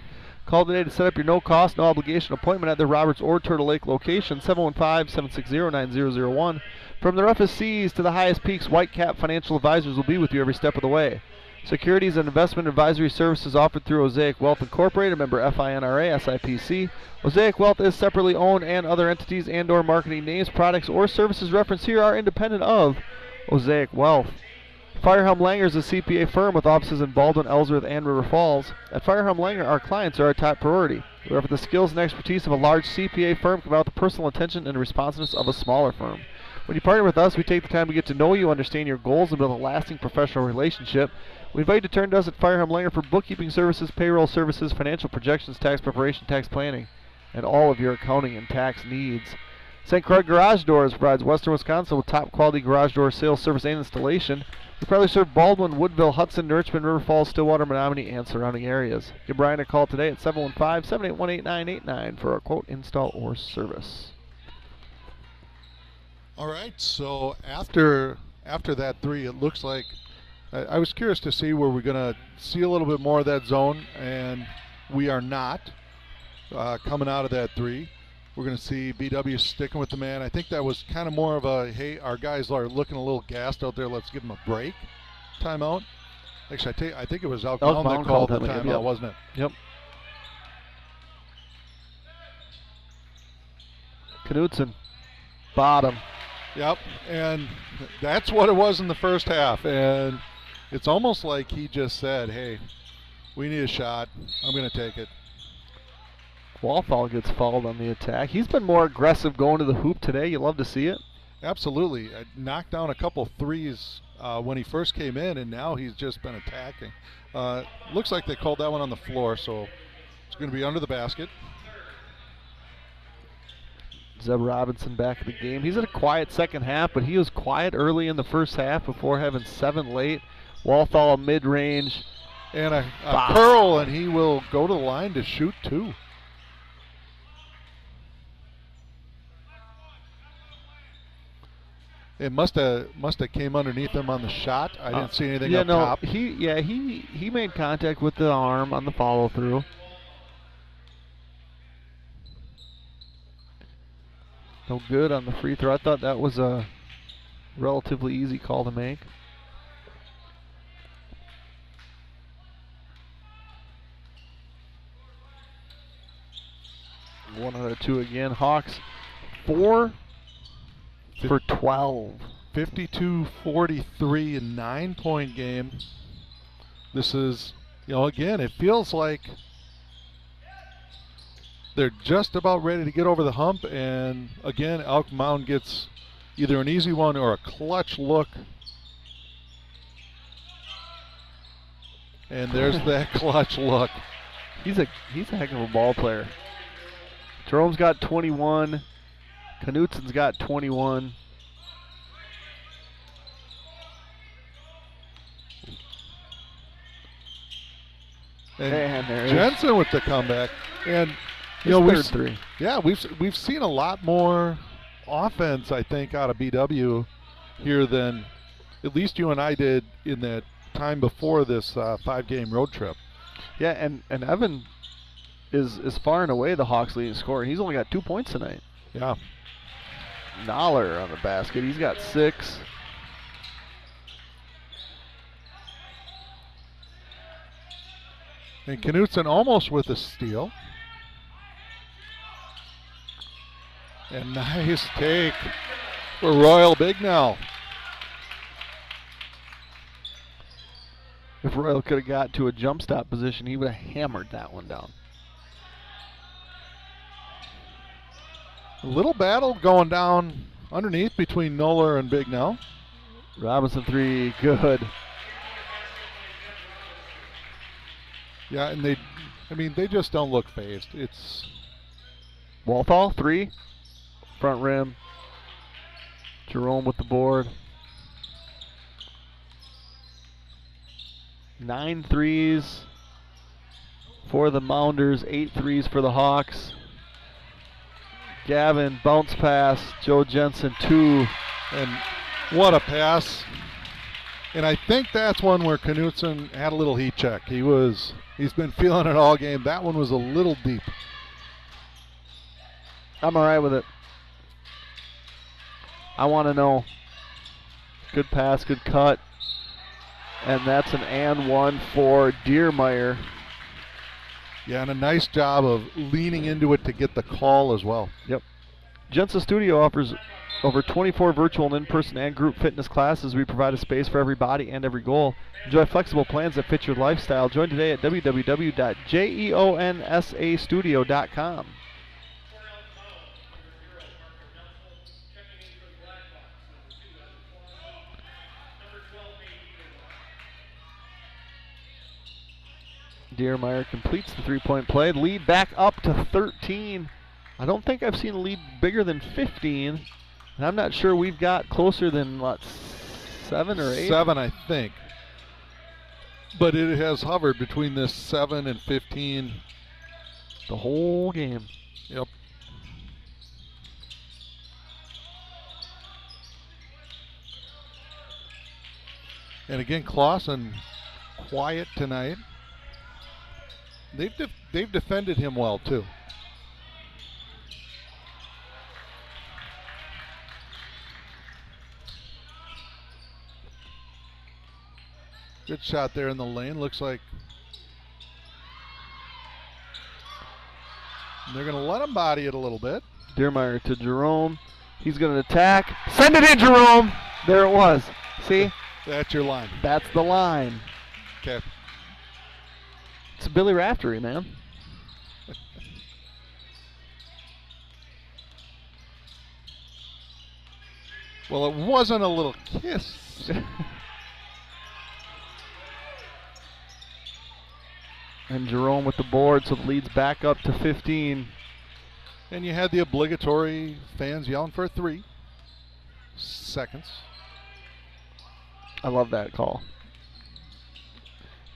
Call today to set up your no-cost, no-obligation appointment at their Roberts or Turtle Lake location, 715-760-9001. From the roughest seas to the highest peaks, Whitecap Financial Advisors will be with you every step of the way. Securities and investment advisory services offered through Osaic Wealth Incorporated, member FINRA, SIPC. Osaic Wealth is separately owned, and other entities and/or marketing names, products, or services referenced here are independent of Osaic Wealth. Firehelm Langer is a CPA firm with offices in Baldwin, Ellsworth, and River Falls. At Firehelm Langer, our clients are our top priority. We offer the skills and expertise of a large CPA firm combined with the personal attention and responsiveness of a smaller firm. When you partner with us, we take the time to get to know you, understand your goals, and build a lasting professional relationship. We invite you to turn to us at Firehelm Langer for bookkeeping services, payroll services, financial projections, tax preparation, tax planning, and all of your accounting and tax needs. St. Croix Garage Doors provides Western Wisconsin with top quality garage door sales, service, and installation. We proudly serve Baldwin, Woodville, Hudson, Richmond, River Falls, Stillwater, Menominee, and surrounding areas. Give Brian a call today at 715-781-8989 for a quote, install, or service. All right, so after that 3, it looks like I was curious to see where we're going to see a little bit more of that zone, and we are not coming out of that 3. We're going to see BW sticking with the man. I think that was kind of more of a, hey, our guys are looking a little gassed out there, let's give them a break timeout. Actually, I think it was Elk Mound that called the timeout, yep. Wasn't it? Yep. Knutson, bottom. Yep, and that's what it was in the first half. And it's almost like he just said, hey, we need a shot. I'm going to take it. Walthall gets fouled on the attack. He's been more aggressive going to the hoop today. You love to see it. Absolutely. Knocked down a couple threes when he first came in, and now he's just been attacking. Looks like they called that one on the floor, so it's going to be under the basket. Zeb Robinson back in the game. He's in a quiet second half, but he was quiet early in the first half before having 7 late. Walthall mid-range. And a curl, and he will go to the line to shoot 2. It must have came underneath him on the shot. I didn't see anything up top. He made contact with the arm on the follow-through. No good on the free throw. I thought that was a relatively easy call to make. One out of 2 again. Hawks 4 for 12. 52-43, a 9-point game. This is, again, it feels like they're just about ready to get over the hump, and again, Elk Mound gets either an easy one or a clutch look. And there's that clutch look. He's a heck of a ball player. Jerome's got 21. Knutsen's got 21. And there Jensen with the comeback. And we've seen a lot more offense, I think, out of BW here than at least you and I did in that time before this 5-game road trip. Yeah, and Evan is far and away the Hawks' leading scorer. He's only got 2 points tonight. Yeah. Noller on the basket. He's got 6. And Knutsen almost with a steal. And nice take for Royal Bignell. If Royal could have got to a jump stop position, he would have hammered that one down. A little battle going down underneath between Noller and Bignell. Robinson 3, good. Yeah, and they just don't look phased. It's Walthall 3, front rim. Jerome with the board. 9 threes for the Mounders, 8 threes for the Hawks. Gavin, bounce pass, Joe Jensen 2. And what a pass. And I think that's one where Knutsen had a little heat check. He's been feeling it all game. That one was a little deep. I'm all right with it. I want to know. Good pass, good cut. And that's an and one for Deermeyer. Yeah, and a nice job of leaning into it to get the call as well. Yep. Jensen Studio offers over 24 virtual and in-person and group fitness classes. We provide a space for every body and every goal. Enjoy flexible plans that fit your lifestyle. Join today at www.jeonsastudio.com. Deermeyer completes the three-point play. Lead back up to 13. I don't think I've seen a lead bigger than 15. And I'm not sure we've got closer than, 7 or 8? 7, I think. But it has hovered between this 7 and 15. The whole game. Yep. And again, Clausen quiet tonight. They've defended him well too. Good shot there in the lane. Looks like they're going to let him body it a little bit. Deermeyer to Jerome. He's going to attack. Send it in, Jerome. There it was. See? That's your line. That's the line. Okay. It's Billy Raftery, man. Well, it wasn't a little kiss. And Jerome with the board, so the lead's back up to 15. And you had the obligatory fans yelling for 3 seconds. I love that call.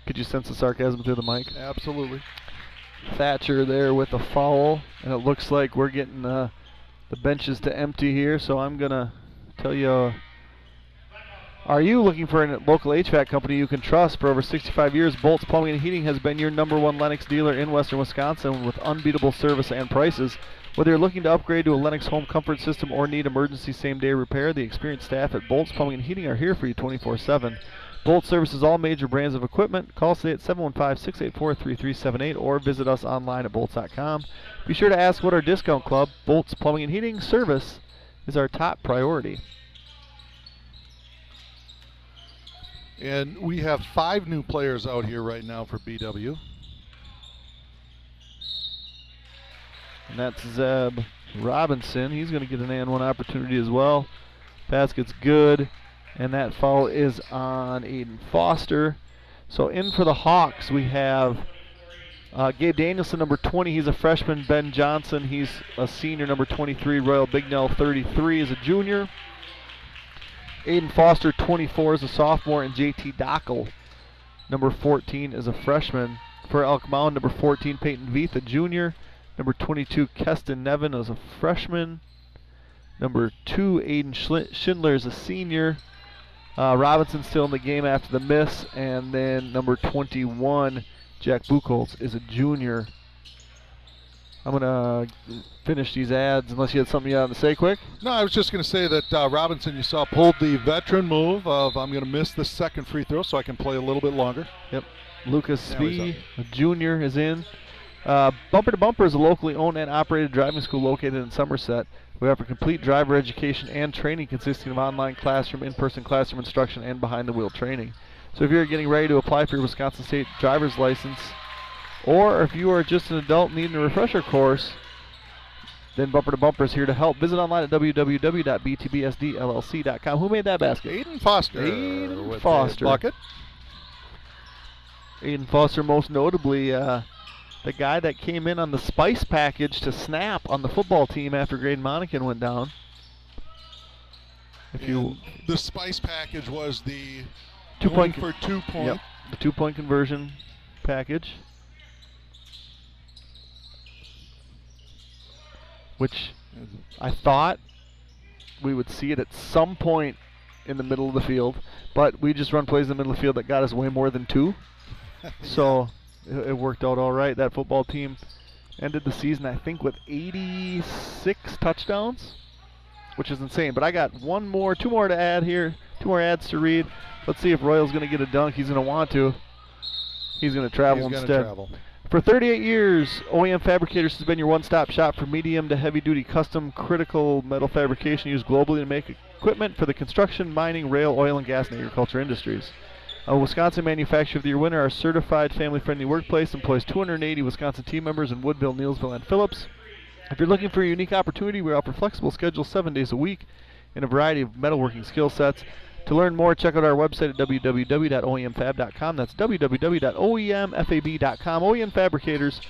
Could you sense the sarcasm through the mic? Absolutely. Thatcher there with a foul, and it looks like we're getting the benches to empty here, so I'm going to tell you, are you looking for a local HVAC company you can trust? For over 65 years, Bolts Plumbing and Heating has been your #1 Lennox dealer in western Wisconsin with unbeatable service and prices. Whether you're looking to upgrade to a Lennox home comfort system or need emergency same-day repair, the experienced staff at Bolts Plumbing and Heating are here for you 24/7. Bolts services all major brands of equipment. Call us today at 715-684-3378 or visit us online at bolts.com. Be sure to ask what our discount club, Bolts Plumbing and Heating service, is our top priority. And we have 5 new players out here right now for BW. And that's Zeb Robinson. He's going to get an and one opportunity as well. Basket's good, and that foul is on Aiden Foster. So in for the Hawks, we have Gabe Danielson, number 20. He's a freshman. Ben Johnson, he's a senior, number 23. Royal Bignell, 33, is a junior. Aiden Foster, 24, is a sophomore. And JT Dockel, number 14, is a freshman. For Elk Mound, number 14, Peyton Veith, a junior. Number 22, Keston Nevin, is a freshman. Number 2, Aiden Schindler, is a senior. Robinson still in the game after the miss. And then number 21, Jack Buchholz, is a junior. I'm going to finish these ads unless you had something you had to say quick. No, I was just going to say that Robinson, you saw, pulled the veteran move of I'm going to miss the second free throw so I can play a little bit longer. Yep. Lucas Spee, a junior, is in. Bumper to Bumper is a locally owned and operated driving school located in Somerset. We offer complete driver education and training consisting of online classroom, in-person classroom instruction, and behind-the-wheel training. So if you're getting ready to apply for your Wisconsin State driver's license, or if you are just an adult needing a refresher course, then Bumper to Bumper is here to help. Visit online at www.btbsdllc.com. Who made that basket? Aiden Foster. Aiden Foster. Bucket. Aiden Foster, most notably, the guy that came in on the spice package to snap on the football team after Graydon Monacan went down. The spice package was the 2-point for 2 point. Yep, the 2-point conversion package, which I thought we would see it at some point in the middle of the field, but we just run plays in the middle of the field that got us way more than 2. So it worked out all right. That football team ended the season, I think, with 86 touchdowns, which is insane. But I got two more to add here, 2 more ads to read. Let's see if Royal's going to get a dunk. He's going to want to. He's going to travel instead. For 38 years, OEM Fabricators has been your one-stop shop for medium to heavy-duty custom critical metal fabrication used globally to make equipment for the construction, mining, rail, oil, and gas, and agriculture industries. A Wisconsin Manufacturer of the Year winner, our certified family-friendly workplace employs 280 Wisconsin team members in Woodville, Neillsville, and Phillips. If you're looking for a unique opportunity, we offer flexible schedules 7 days a week in a variety of metalworking skill sets. To learn more, check out our website at www.oemfab.com. That's www.oemfab.com. OEM Fabricators,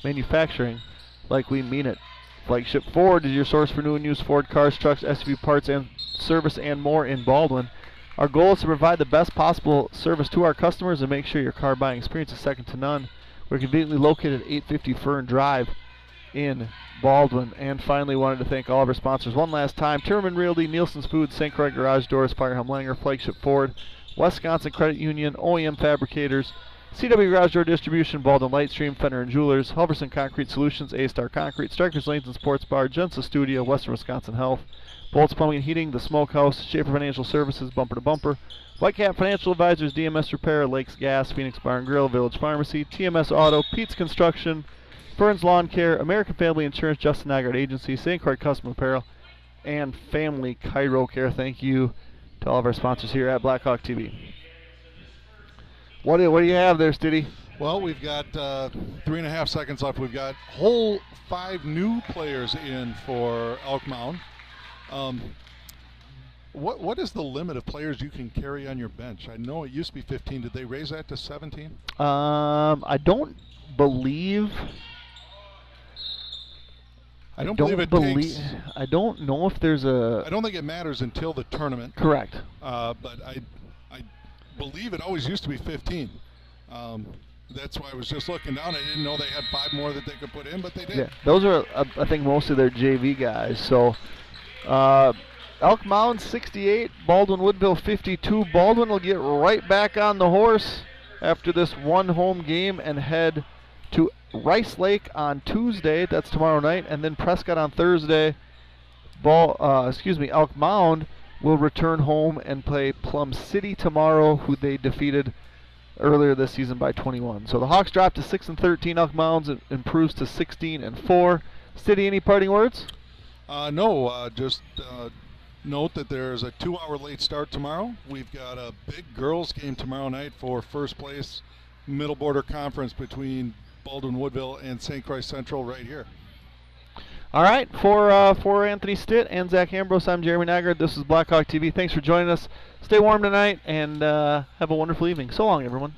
manufacturing like we mean it. Flagship Ford is your source for new and used Ford cars, trucks, SUV parts, and service and more in Baldwin. Our goal is to provide the best possible service to our customers and make sure your car buying experience is second to none. We're conveniently located at 850 Fern Drive in Baldwin. And finally, wanted to thank all of our sponsors one last time: Timmerman Realty, Nielsen's Foods, St. Croix Garage Doors, Firehelm Langer, Flagship Ford, Wisconsin Credit Union, OEM Fabricators, CW Garage Door Distribution, Baldwin Lightstream, Fenner and Jewelers, Halverson Concrete Solutions, A-Star Concrete, Strikers Lanes and Sports Bar, Jensa Studio, Western Wisconsin Health, Bolts Plumbing and Heating, The Smokehouse, Schaefer Financial Services, Bumper to Bumper, Whitecap Financial Advisors, DMS Repair, Lakes Gas, Phoenix Bar and Grill, Village Pharmacy, TMS Auto, Pete's Construction, Burns Lawn Care, American Family Insurance, Justin Nygaard Agency, St. Croix Custom Apparel, and Family Chiro Care. Thank you to all of our sponsors here at Blackhawk TV. What do you have there, Stiddy? Well, we've got 3.5 seconds left. We've got whole 5 new players in for Elk Mound. What is the limit of players you can carry on your bench? I know it used to be 15. Did they raise that to 17? I don't believe. I don't believe it takes. I don't know if there's a. I don't think it matters until the tournament. Correct. But I believe it always used to be 15. That's why I was just looking down. I didn't know they had 5 more that they could put in, but they did. Yeah, those are, I think, most of their JV guys. So, Elk Mound 68, Baldwin Woodville 52. Baldwin will get right back on the horse after this one home game and head to Rice Lake on Tuesday. That's tomorrow night, and then Prescott on Thursday. Elk Mound will return home and play Plum City tomorrow, who they defeated earlier this season by 21. So the Hawks dropped to 6-13. Elk Mound improves to 16-4. City, any parting words? No, just note that there's a 2-hour late start tomorrow. We've got a big girls game tomorrow night for first place middle border conference between Baldwin Woodville and St. Croix Central right here. All right, for Anthony Stitt and Zach Ambrose, I'm Jeremy Naggard. This is Blackhawk TV. Thanks for joining us. Stay warm tonight and have a wonderful evening. So long, everyone.